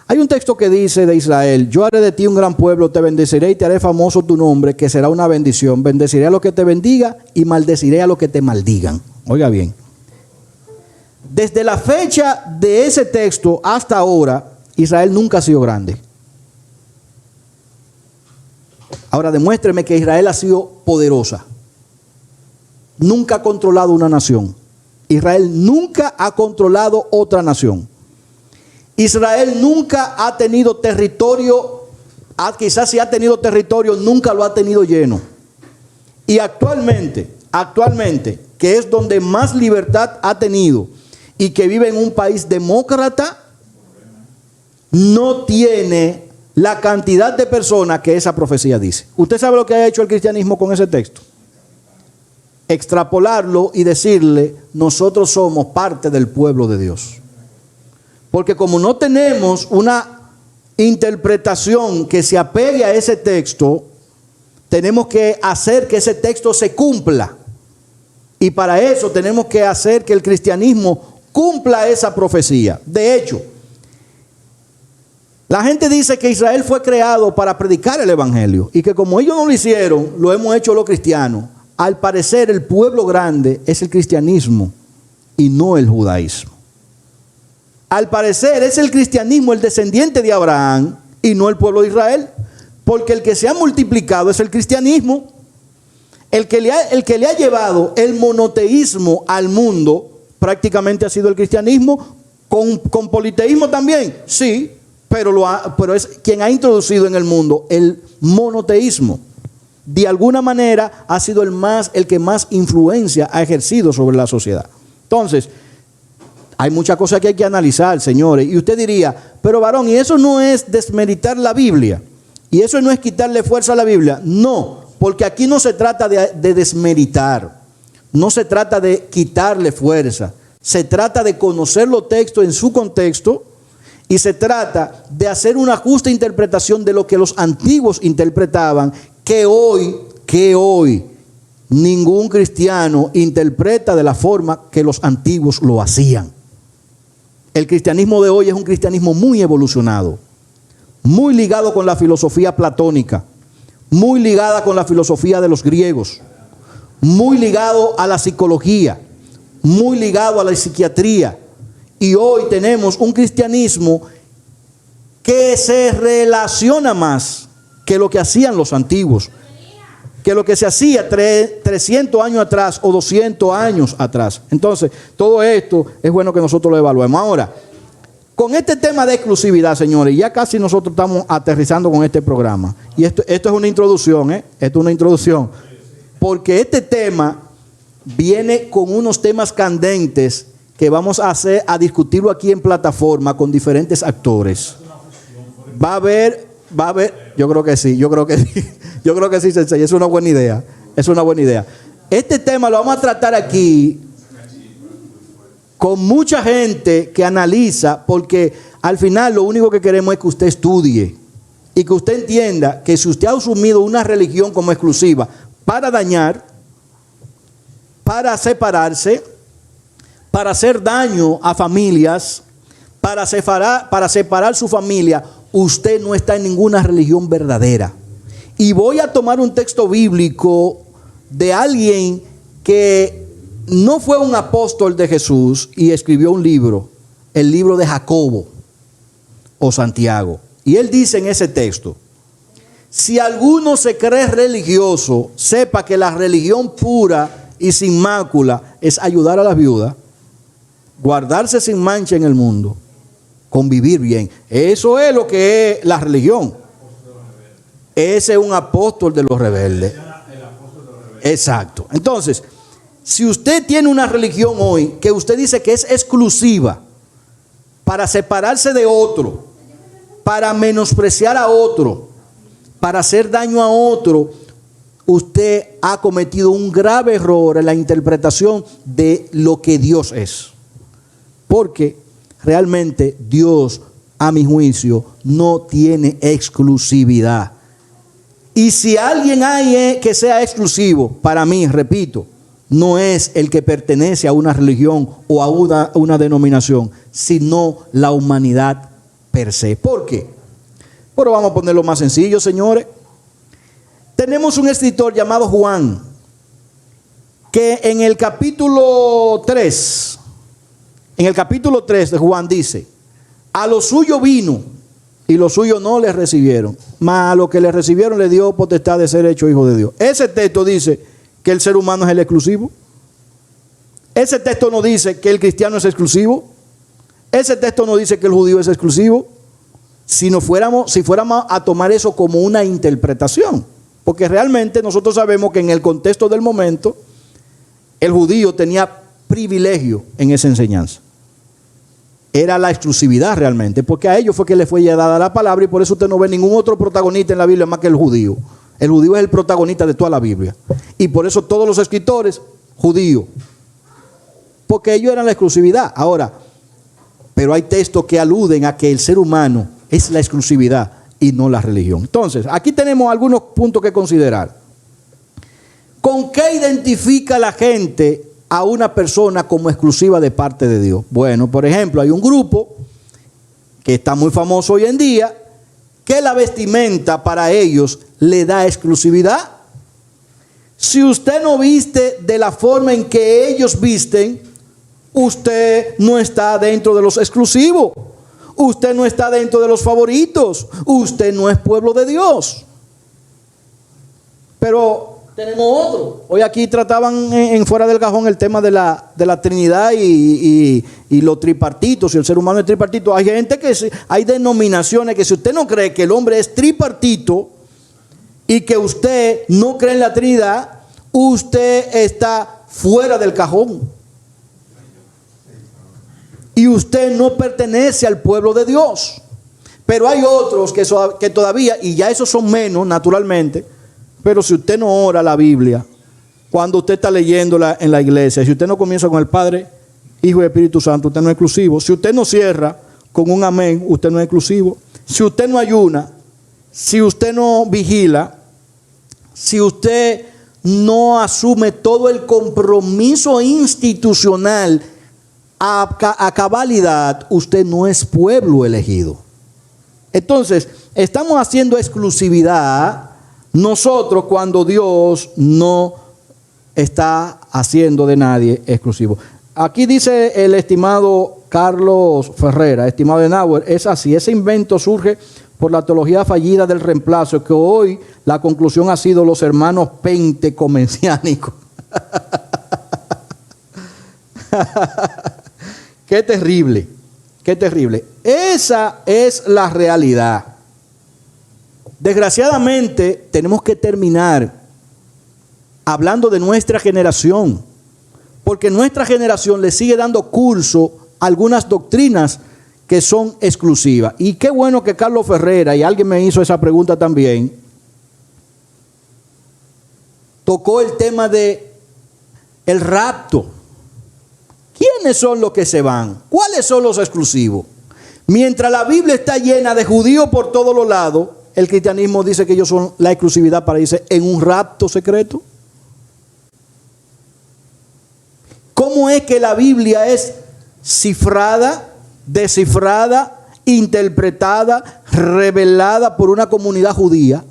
hay un texto que dice de Israel: yo haré de ti un gran pueblo, te bendeciré y te haré famoso tu nombre, que será una bendición. Bendeciré a los que te bendiga y maldeciré a los que te maldigan. Oiga bien, desde la fecha de ese texto hasta ahora, Israel nunca ha sido grande. Ahora demuéstreme que Israel ha sido poderosa. Nunca ha controlado una nación. Israel nunca ha controlado otra nación. Israel nunca ha tenido territorio, quizás si ha tenido territorio, nunca lo ha tenido lleno. Y actualmente, que es donde más libertad ha tenido y que vive en un país demócrata, no tiene la cantidad de personas que esa profecía dice. ¿Usted sabe lo que ha hecho el cristianismo con ese texto? Extrapolarlo y decirle: nosotros somos parte del pueblo de Dios. Porque como no tenemos una interpretación que se apegue a ese texto, tenemos que hacer que ese texto se cumpla. Y para eso tenemos que hacer que el cristianismo cumpla esa profecía. De hecho, la gente dice que Israel fue creado para predicar el evangelio y que como ellos no lo hicieron, lo hemos hecho los cristianos. Al parecer, el pueblo grande es el cristianismo y no el judaísmo. Al parecer, es el cristianismo el descendiente de Abraham y no el pueblo de Israel, porque el que se ha multiplicado es el cristianismo. El que le ha llevado el monoteísmo al mundo prácticamente ha sido el cristianismo, con politeísmo también, sí, pero es quien ha introducido en el mundo el monoteísmo. De alguna manera ha sido el que más influencia ha ejercido sobre la sociedad. Entonces, hay muchas cosas que hay que analizar, señores. Y usted diría: pero varón, ¿y eso no es desmeritar la Biblia? ¿Y eso no es quitarle fuerza a la Biblia? No, porque aquí no se trata de desmeritar. No se trata de quitarle fuerza. Se trata de conocer los textos en su contexto y se trata de hacer una justa interpretación de lo que los antiguos interpretaban, que hoy ningún cristiano interpreta de la forma que los antiguos lo hacían. El cristianismo de hoy es un cristianismo muy evolucionado, muy ligado con la filosofía platónica, muy ligada con la filosofía de los griegos, muy ligado a la psicología, muy ligado a la psiquiatría. Y hoy tenemos un cristianismo que se relaciona más que lo que hacían los antiguos, que lo que se hacía 300 años atrás o 200 años atrás. Entonces, todo esto es bueno que nosotros lo evaluemos. Ahora, con este tema de exclusividad, señores, ya casi nosotros estamos aterrizando con este programa. Y esto es una introducción, Esto es una introducción. Porque este tema viene con unos temas candentes que vamos a discutirlo aquí en plataforma con diferentes actores. Va a haber, yo creo que sí, Sensei, es una buena idea, Este tema lo vamos a tratar aquí con mucha gente que analiza, porque al final lo único que queremos es que usted estudie y que usted entienda que si usted ha asumido una religión como exclusiva para dañar, para separarse, para hacer daño a familias, para separar su familia, usted no está en ninguna religión verdadera. Y voy a tomar un texto bíblico de alguien que no fue un apóstol de Jesús y escribió un libro, el libro de Jacobo o Santiago. Y él dice en ese texto: si alguno se cree religioso, sepa que la religión pura y sin mácula es ayudar a las viudas, guardarse sin mancha en el mundo, convivir bien. Eso es lo que es la religión. Ese es un apóstol de los rebeldes. Exacto. Entonces, si usted tiene una religión hoy que usted dice que es exclusiva para separarse de otro, para menospreciar a otro, para hacer daño a otro, usted ha cometido un grave error en la interpretación de lo que Dios es. Porque realmente Dios a mi juicio, no tiene exclusividad. Y si alguien hay que sea exclusivo, para mí, repito, no es el que pertenece a una religión o a una denominación, sino la humanidad per se. ¿Por qué? Pero vamos a ponerlo más sencillo, señores. Tenemos un escritor llamado Juan, que en el capítulo 3 de Juan dice: a lo suyo vino y los suyos no le recibieron, mas a los que le recibieron le dio potestad de ser hecho hijo de Dios. Ese texto dice que el ser humano es el exclusivo. Ese texto no dice que el cristiano es exclusivo. Ese texto no dice que el judío es exclusivo. Si fuéramos a tomar eso como una interpretación, porque realmente nosotros sabemos que en el contexto del momento el judío tenía privilegio en esa enseñanza. Era la exclusividad realmente, porque a ellos fue que les fue dada la palabra, y por eso usted no ve ningún otro protagonista en la Biblia más que el judío. El judío es el protagonista de toda la Biblia, y por eso todos los escritores judíos, porque ellos eran la exclusividad. Ahora, pero hay textos que aluden a que el ser humano es la exclusividad y no la religión. Entonces, aquí tenemos algunos puntos que considerar. ¿Con qué identifica la gente a una persona como exclusiva de parte de Dios? Bueno, por ejemplo, hay un grupo que está muy famoso hoy en día, que la vestimenta para ellos le da exclusividad. Si usted no viste de la forma en que ellos visten, usted no está dentro de los exclusivos. Usted no está dentro de los favoritos. Usted no es pueblo de Dios. Pero tenemos otro. Hoy aquí trataban en Fuera del Cajón el tema de la Trinidad y los tripartitos. Si el ser humano es tripartito. Hay gente hay denominaciones que si usted no cree que el hombre es tripartito y que usted no cree en la Trinidad, usted está fuera del cajón. Y usted no pertenece al pueblo de Dios. Pero hay otros que todavía, y ya esos son menos naturalmente, pero si usted no ora la Biblia, cuando usted está leyéndola en la iglesia, si usted no comienza con el Padre, Hijo y Espíritu Santo, usted no es exclusivo. Si usted no cierra con un amén, usted no es exclusivo. Si usted no ayuna, si usted no vigila, si usted no asume todo el compromiso institucional a cabalidad, usted no es pueblo elegido. Entonces, estamos haciendo exclusividad nosotros cuando Dios no está haciendo de nadie exclusivo. Aquí dice el estimado Carlos Ferrera, estimado Adenauer, es así, ese invento surge por la teología fallida del reemplazo, que hoy la conclusión ha sido los hermanos pentecomenciánicos. Qué terrible, qué terrible. Esa es la realidad. Desgraciadamente, tenemos que terminar hablando de nuestra generación, porque nuestra generación le sigue dando curso a algunas doctrinas que son exclusivas. Y qué bueno que Carlos Ferrera, y alguien me hizo esa pregunta también, tocó el tema de el rapto. ¿Quiénes son los que se van? ¿Cuáles son los exclusivos? Mientras la Biblia está llena de judíos por todos los lados, el cristianismo dice que ellos son la exclusividad para irse en un rapto secreto. ¿Cómo es que la Biblia es cifrada, descifrada, interpretada, revelada por una comunidad judía?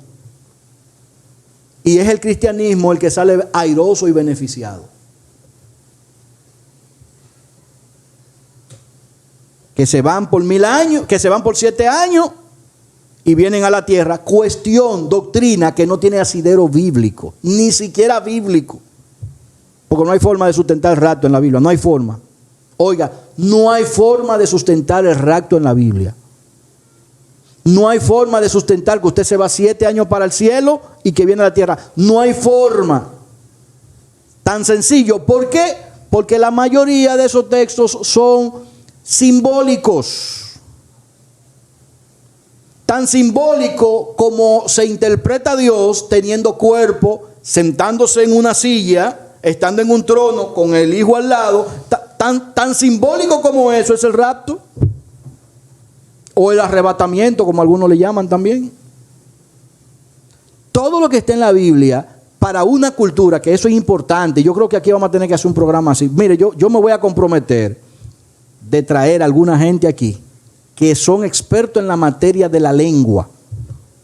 Y es el cristianismo el que sale airoso y beneficiado. Que se van por 1000 años, que se van por 7 años y vienen a la tierra. Cuestión, doctrina que no tiene asidero bíblico, ni siquiera bíblico. Porque no hay forma de sustentar el rapto en la Biblia, no hay forma. Oiga, no hay forma de sustentar el rapto en la Biblia. No hay forma de sustentar que usted se va 7 años para el cielo y que viene a la tierra. No hay forma. Tan sencillo. ¿Por qué? Porque la mayoría de esos textos son simbólicos. Tan simbólico como se interpreta a Dios teniendo cuerpo, sentándose en una silla, estando en un trono con el Hijo al lado. Tan simbólico como eso es el rapto. o el arrebatamiento, como algunos le llaman también. Todo lo que está en la Biblia, para una cultura, que eso es importante, yo creo que aquí vamos a tener que hacer un programa así. Mire, yo me voy a comprometer de traer a alguna gente aquí que son expertos en la materia de la lengua.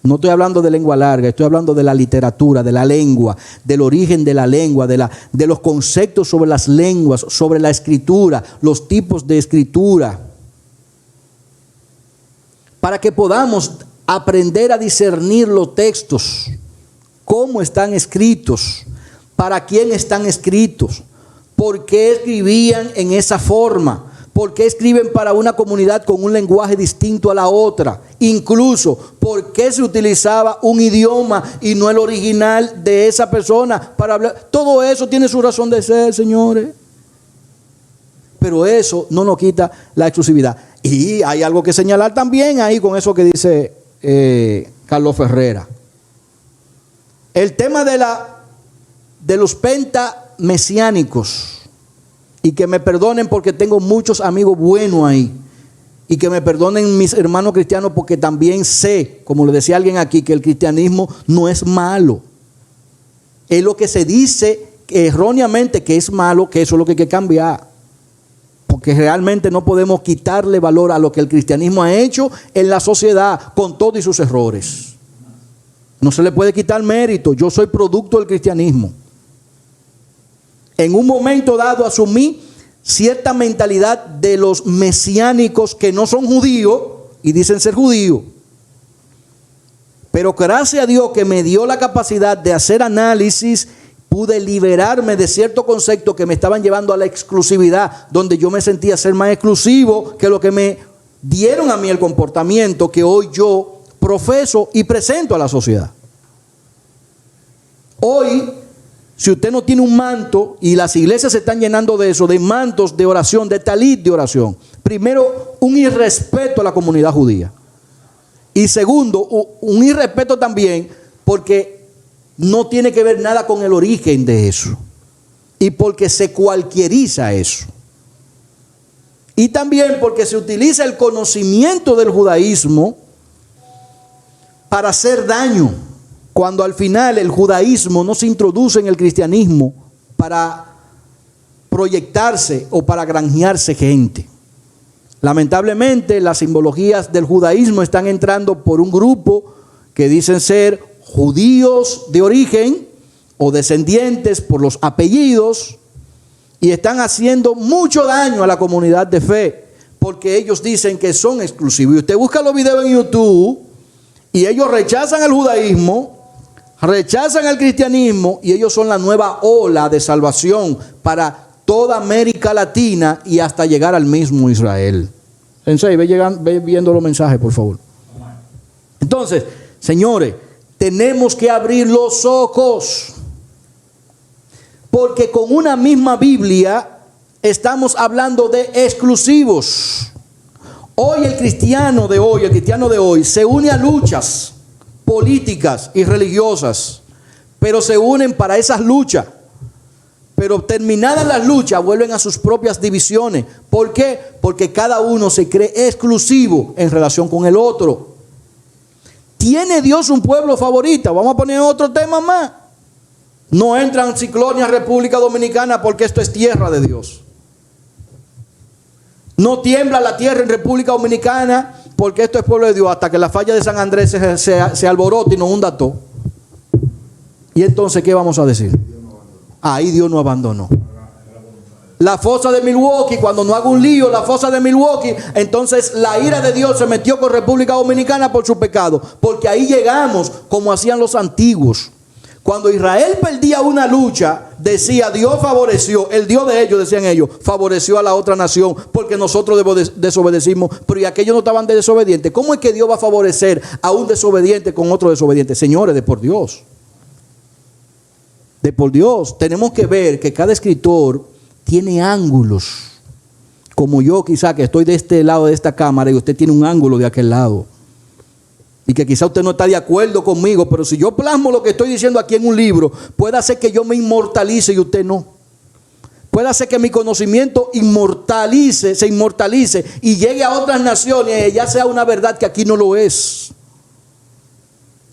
No estoy hablando de lengua larga, estoy hablando de la literatura, de la lengua, del origen de la lengua, de los conceptos sobre las lenguas, sobre la escritura, los tipos de escritura, para que podamos aprender a discernir los textos, cómo están escritos, para quién están escritos, por qué escribían en esa forma, por qué escriben para una comunidad con un lenguaje distinto a la otra, incluso por qué se utilizaba un idioma y no el original de esa persona para hablar. Todo eso tiene su razón de ser, señores. Pero eso no nos quita la exclusividad. Y hay algo que señalar también ahí con eso que dice Carlos Ferrera. El tema de los pentamesiánicos. Y que me perdonen porque tengo muchos amigos buenos ahí. Y que me perdonen mis hermanos cristianos porque también sé, como le decía alguien aquí, que el cristianismo no es malo. Es lo que se dice erróneamente que es malo, que eso es lo que hay que cambiar. Porque realmente no podemos quitarle valor a lo que el cristianismo ha hecho en la sociedad con todos sus errores. No se le puede quitar mérito. Yo soy producto del cristianismo. En un momento dado asumí cierta mentalidad de los mesiánicos que no son judíos y dicen ser judíos. Pero gracias a Dios que me dio la capacidad de hacer análisis, pude liberarme de ciertos conceptos que me estaban llevando a la exclusividad, donde yo me sentía ser más exclusivo que lo que me dieron a mí el comportamiento que hoy yo profeso y presento a la sociedad. Hoy, si usted no tiene un manto, y las iglesias se están llenando de eso, de mantos de oración, de talit de oración. Primero, un irrespeto a la comunidad judía. Y segundo, un irrespeto también porque no tiene que ver nada con el origen de eso. Y porque se cualquieriza eso. Y también porque se utiliza el conocimiento del judaísmo para hacer daño. Cuando al final el judaísmo no se introduce en el cristianismo para proyectarse o para granjearse gente. Lamentablemente las simbologías del judaísmo están entrando por un grupo que dicen ser judíos de origen o descendientes por los apellidos y están haciendo mucho daño a la comunidad de fe porque ellos dicen que son exclusivos. Y usted busca los videos en YouTube y ellos rechazan el judaísmo, rechazan el cristianismo y ellos son la nueva ola de salvación para toda América Latina y hasta llegar al mismo Israel. Sensei, ve viendo los mensajes, por favor. Entonces, señores, tenemos que abrir los ojos. Porque con una misma Biblia estamos hablando de exclusivos. Hoy el cristiano de hoy se une a luchas políticas y religiosas, pero se unen para esas luchas. Pero terminadas las luchas vuelven a sus propias divisiones. ¿Por qué? Porque cada uno se cree exclusivo en relación con el otro. ¿Tiene Dios un pueblo favorito? Vamos a poner otro tema más. No entran ciclones a República Dominicana porque esto es tierra de Dios. No tiembla la tierra en República Dominicana porque esto es pueblo de Dios, hasta que la falla de San Andrés se alborote y nos hunda todo. Y entonces, ¿qué vamos a decir? Ahí Dios no abandonó. La fosa de Milwaukee, cuando no haga un lío, la fosa de Milwaukee, entonces la ira de Dios se metió con República Dominicana por su pecado. Porque ahí llegamos como hacían los antiguos. Cuando Israel perdía una lucha, decía Dios favoreció, el Dios de ellos, decían ellos, favoreció a la otra nación porque nosotros desobedecimos, pero y aquellos no estaban de desobedientes. ¿Cómo es que Dios va a favorecer a un desobediente con otro desobediente? Señores, de por Dios. De por Dios, tenemos que ver que cada escritor tiene ángulos. Como yo quizá que estoy de este lado de esta cámara y usted tiene un ángulo de aquel lado. Y que quizá usted no está de acuerdo conmigo, pero si yo plasmo lo que estoy diciendo aquí en un libro, puede hacer que yo me inmortalice y usted no. puede hacer que mi conocimiento se inmortalice y llegue a otras naciones y allá sea una verdad que aquí no lo es.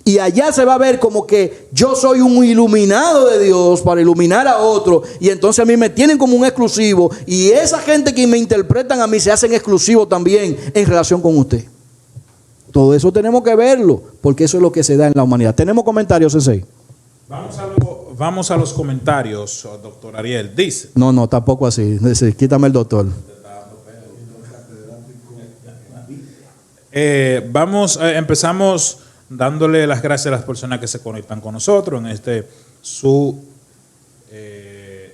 Y allá se va a ver como que yo soy un iluminado de Dios para iluminar a otro. Y entonces a mí me tienen como un exclusivo. Y esa gente que me interpretan a mí se hacen exclusivos también en relación con usted. Todo eso tenemos que verlo, porque eso es lo que se da en la humanidad. ¿Tenemos comentarios, Sensei? Vamos a los comentarios, doctor Ariel. Dice. No, tampoco así. Dice, quítame el doctor. Empezamos dándole las gracias a las personas que se conectan con nosotros en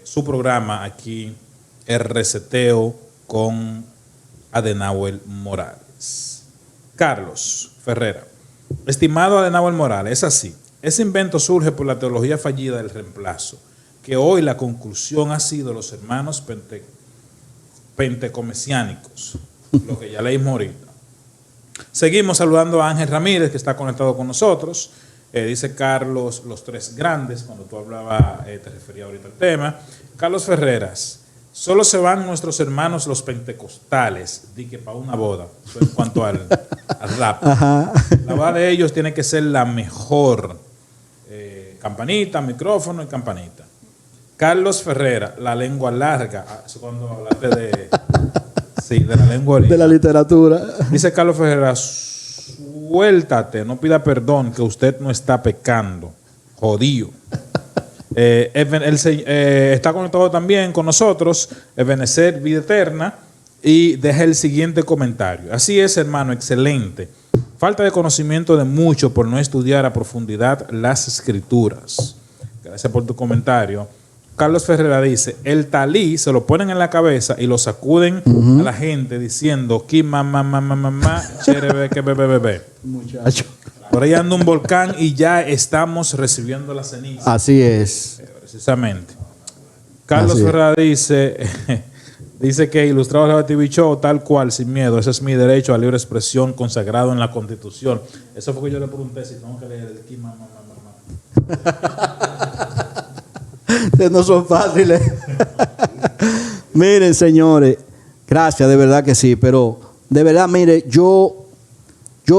su programa aquí, el reseteo con Adenauer Morales. Carlos Ferrera. Estimado Adenauer Morales, es así. Ese invento surge por la teología fallida del reemplazo, que hoy la conclusión ha sido los hermanos pentecomesiánicos, lo que ya leímos ahorita. Seguimos saludando a Ángel Ramírez, que está conectado con nosotros. Dice Carlos, los tres grandes, cuando tú hablabas, te refería ahorita al tema. Carlos Ferreras, solo se van nuestros hermanos los pentecostales, di que para una boda, en cuanto al rap. Ajá. La boda de ellos tiene que ser la mejor. Campanita, micrófono y campanita. Carlos Ferrera, la lengua larga. Eso cuando hablaste de... Sí, de la lengua de la literatura. Dice Carlos Ferreira, suéltate, no pida perdón, que usted no está pecando. Jodido. Está conectado también con nosotros, Ebenezer Vida Eterna, y deja el siguiente comentario. Así es, hermano, excelente. Falta de conocimiento de mucho por no estudiar a profundidad las escrituras. Gracias por tu comentario. Carlos Ferrera dice, el talí se lo ponen en la cabeza y lo sacuden a la gente diciendo, ki mamá, chere que bebé. Muchacho. Por ahí anda un volcán y ya estamos recibiendo la ceniza. Así es. Precisamente. Carlos Ferrera dice que Ilustrado Radio TV Show, tal cual, sin miedo. Ese es mi derecho a libre expresión consagrado en la Constitución. Eso fue que yo le pregunté si tengo que leer el ki mamá. No son fáciles. Miren, señores, gracias, de verdad que sí, pero de verdad, mire, yo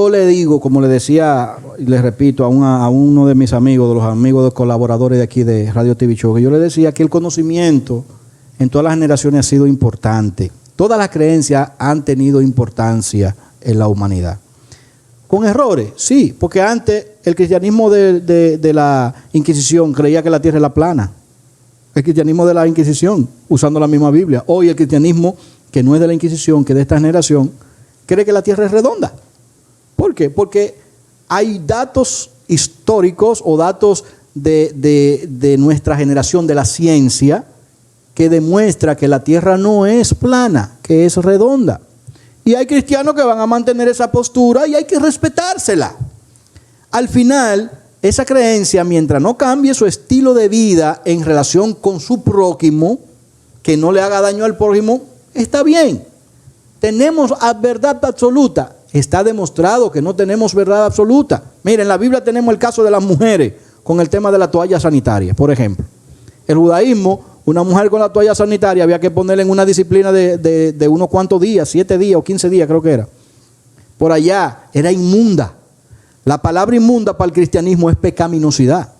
le digo, como le decía y le repito a uno de mis amigos, de los amigos de colaboradores de aquí de Radio TV Show, que yo le decía que el conocimiento en todas las generaciones ha sido importante. Todas las creencias han tenido importancia en la humanidad. Con errores, sí, porque antes el cristianismo de la Inquisición creía que la tierra era plana. El cristianismo de la Inquisición, usando la misma Biblia. Hoy el cristianismo, que no es de la Inquisición, que es de esta generación, cree que la tierra es redonda. ¿Por qué? Porque hay datos históricos o datos de nuestra generación, de la ciencia, que demuestra que la tierra no es plana, que es redonda. Y hay cristianos que van a mantener esa postura y hay que respetársela. Al final, esa creencia, mientras no cambie su estilo de vida en relación con su prójimo, que no le haga daño al prójimo, está bien. Tenemos verdad absoluta. Está demostrado que no tenemos verdad absoluta. Miren, en la Biblia tenemos el caso de las mujeres con el tema de la toalla sanitaria, por ejemplo. El judaísmo, una mujer con la toalla sanitaria había que ponerla en una disciplina de unos cuantos días, 7 días o 15 días creo que era. Por allá era inmunda. La palabra inmunda para el cristianismo es pecaminosidad.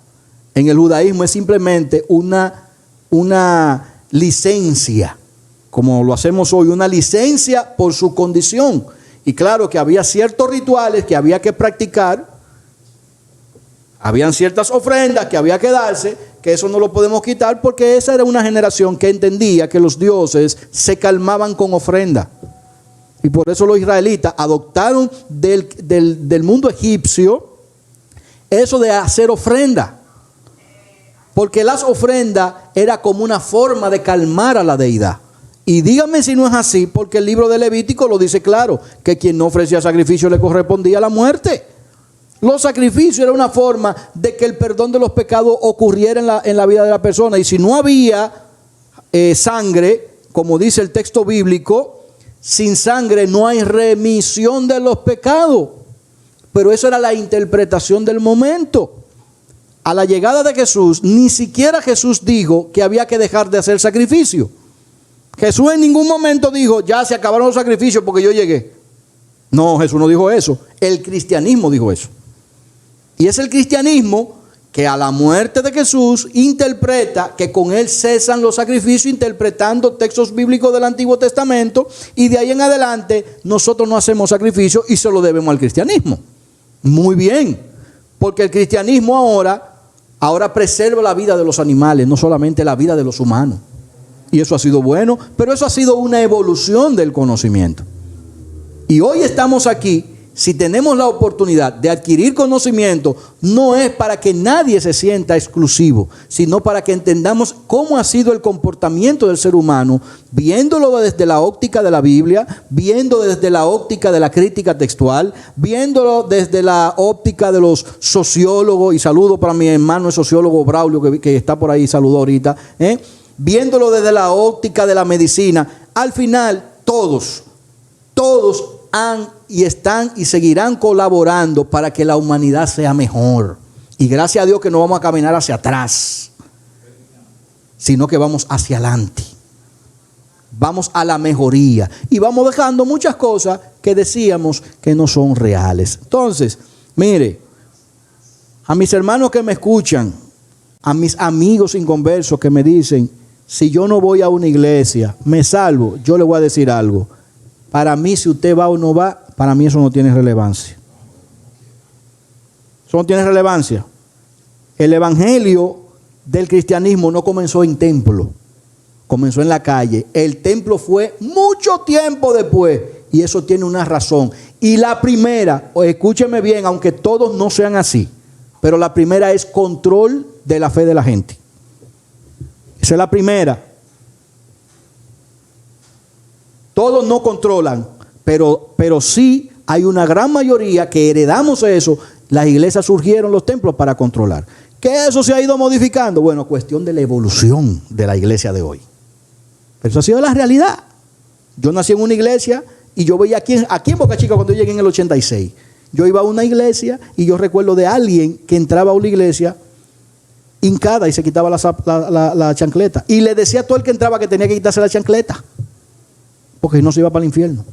En el judaísmo es simplemente una licencia, como lo hacemos hoy, una licencia por su condición. Y claro que había ciertos rituales que había que practicar, habían ciertas ofrendas que había que darse, que eso no lo podemos quitar porque esa era una generación que entendía que los dioses se calmaban con ofrenda. Y por eso los israelitas adoptaron del mundo egipcio eso de hacer ofrenda. Porque las ofrendas era como una forma de calmar a la deidad. Y díganme si no es así, porque el libro de Levítico lo dice claro, que quien no ofrecía sacrificio le correspondía la muerte. Los sacrificios era una forma de que el perdón de los pecados ocurriera en la vida de la persona. Y si no había sangre, como dice el texto bíblico, sin sangre no hay remisión de los pecados. Pero eso era la interpretación del momento. A la llegada de Jesús, ni siquiera Jesús dijo que había que dejar de hacer sacrificio. Jesús en ningún momento dijo, ya se acabaron los sacrificios porque yo llegué. No, Jesús no dijo eso. El cristianismo dijo eso. Y es el cristianismo que a la muerte de Jesús interpreta que con él cesan los sacrificios, interpretando textos bíblicos del Antiguo Testamento, y de ahí en adelante nosotros no hacemos sacrificios y se lo debemos al cristianismo. Muy bien, porque el cristianismo ahora preserva la vida de los animales, no solamente la vida de los humanos. Y eso ha sido bueno, pero eso ha sido una evolución del conocimiento. Y hoy estamos aquí. Si tenemos la oportunidad de adquirir conocimiento, no es para que nadie se sienta exclusivo, sino para que entendamos cómo ha sido el comportamiento del ser humano, viéndolo desde la óptica de la Biblia, viendo desde la óptica de la crítica textual, viéndolo desde la óptica de los sociólogos, y saludo para mi hermano el sociólogo Braulio que está por ahí, saludo ahorita, viéndolo desde la óptica de la medicina. Al final, todos han y están y seguirán colaborando para que la humanidad sea mejor. Y gracias a Dios que no vamos a caminar hacia atrás, sino que vamos hacia adelante. Vamos a la mejoría. Y vamos dejando muchas cosas que decíamos que no son reales. Entonces, mire, a mis hermanos que me escuchan, a mis amigos inconversos que me dicen, si yo no voy a una iglesia, me salvo, yo le voy a decir algo. Para mí, si usted va o no va, para mí eso no tiene relevancia. Eso no tiene relevancia. El evangelio del cristianismo no comenzó en templo, comenzó en la calle. El templo fue mucho tiempo después, y eso tiene una razón. Y la primera, escúcheme bien, aunque todos no sean así, pero la primera es control de la fe de la gente. Esa es la primera. Todos no controlan, pero sí hay una gran mayoría que heredamos eso. Las iglesias surgieron, los templos, para controlar. ¿Que eso se ha ido modificando? Bueno, cuestión de la evolución de la iglesia de hoy. Pero eso ha sido la realidad. Yo nací en una iglesia y yo veía aquí en Boca Chica cuando yo llegué en el 86. Yo iba a una iglesia y yo recuerdo de alguien que entraba a una iglesia hincada y se quitaba la chancleta. Y le decía a todo el que entraba que tenía que quitarse la chancleta, porque no se iba para el infierno.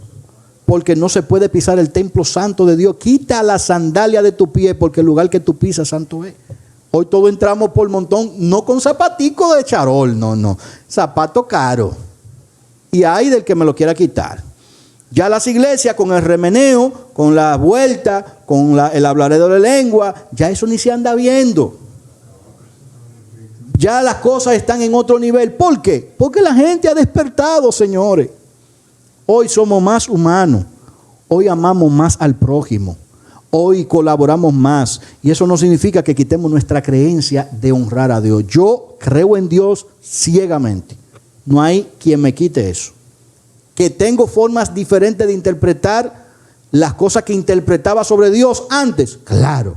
Porque no se puede pisar el templo santo de Dios. Quita la sandalia de tu pie, porque el lugar que tú pisas santo es. Hoy todos entramos por montón, no con zapatico de charol, no. Zapato caro. Y hay del que me lo quiera quitar. Ya las iglesias con el remeneo, con la vuelta, con el hablaré de lengua, ya eso ni se anda viendo. Ya las cosas están en otro nivel. ¿Por qué? Porque la gente ha despertado, señores. Hoy somos más humanos, hoy amamos más al prójimo, hoy colaboramos más, y eso no significa que quitemos nuestra creencia de honrar a Dios. Yo creo en Dios ciegamente, no hay quien me quite eso. Que tengo formas diferentes de interpretar las cosas que interpretaba sobre Dios antes, claro,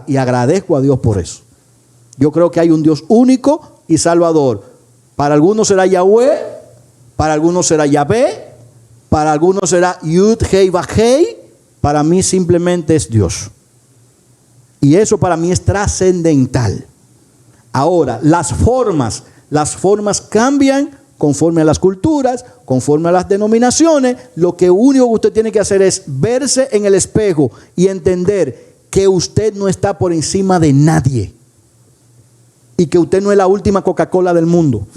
y agradezco a Dios por eso. Yo creo que hay un Dios único y salvador. Para algunos será Yahweh, para algunos será Yahvé, para algunos será Yud Hei Vav Hei. Para mí simplemente es Dios. Y eso para mí es trascendental. Ahora, las formas cambian conforme a las culturas, conforme a las denominaciones. Lo que único que usted tiene que hacer es verse en el espejo y entender que usted no está por encima de nadie. Y que usted no es la última Coca-Cola del mundo.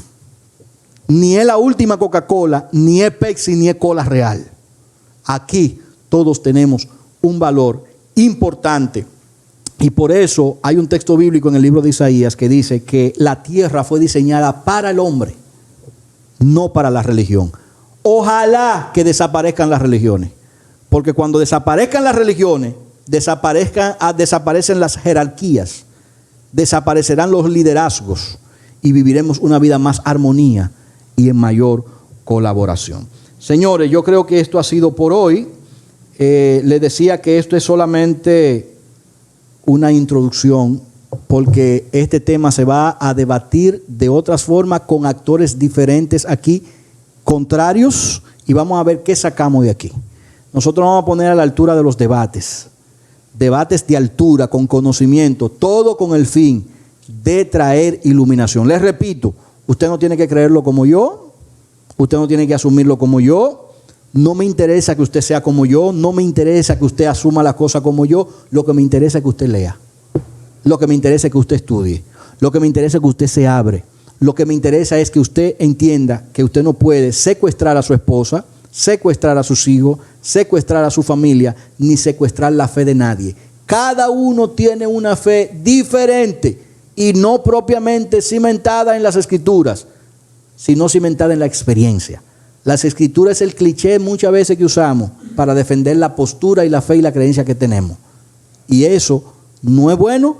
Ni es la última Coca-Cola, ni es Pepsi, ni es Cola Real. Aquí todos tenemos un valor importante. Y por eso hay un texto bíblico en el libro de Isaías que dice que la tierra fue diseñada para el hombre, no para la religión. Ojalá que desaparezcan las religiones. Porque cuando desaparezcan las religiones, desaparecen las jerarquías, desaparecerán los liderazgos y viviremos una vida más armonía y en mayor colaboración. Señores, yo creo que esto ha sido por hoy. Les decía que esto es solamente una introducción, porque este tema se va a debatir de otras formas con actores diferentes aquí, contrarios, y vamos a ver qué sacamos de aquí. Nosotros vamos a poner a la altura de los debates de altura, con conocimiento, todo con el fin de traer iluminación. Les repito, usted no tiene que creerlo como yo, Usted no tiene que asumirlo como yo. No me interesa que usted sea como yo. No me interesa que usted asuma las cosas como yo. Lo que me interesa es que usted lea. Lo que me interesa es que usted estudie. Lo que me interesa es que usted se abre. Lo que me interesa es que usted entienda que usted no puede secuestrar a su esposa, secuestrar a sus hijos, secuestrar a su familia, ni secuestrar la fe de nadie. Cada uno tiene una fe diferente y no propiamente cimentada en las Escrituras, sino cimentada en la experiencia. Las Escrituras es el cliché muchas veces que usamos para defender la postura y la fe y la creencia que tenemos. Y eso no es bueno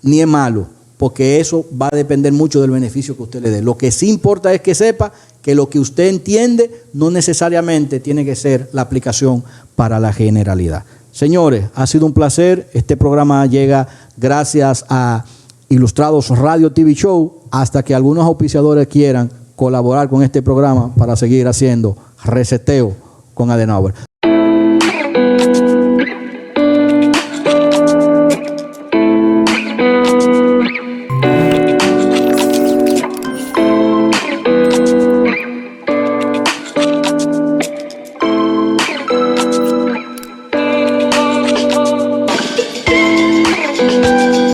ni es malo, porque eso va a depender mucho del beneficio que usted le dé. Lo que sí importa es que sepa que lo que usted entiende no necesariamente tiene que ser la aplicación para la generalidad. Señores, ha sido un placer. Este programa llega gracias a Ilustrados Radio TV Show, hasta que algunos auspiciadores quieran colaborar con este programa para seguir haciendo reseteo con Adenauer.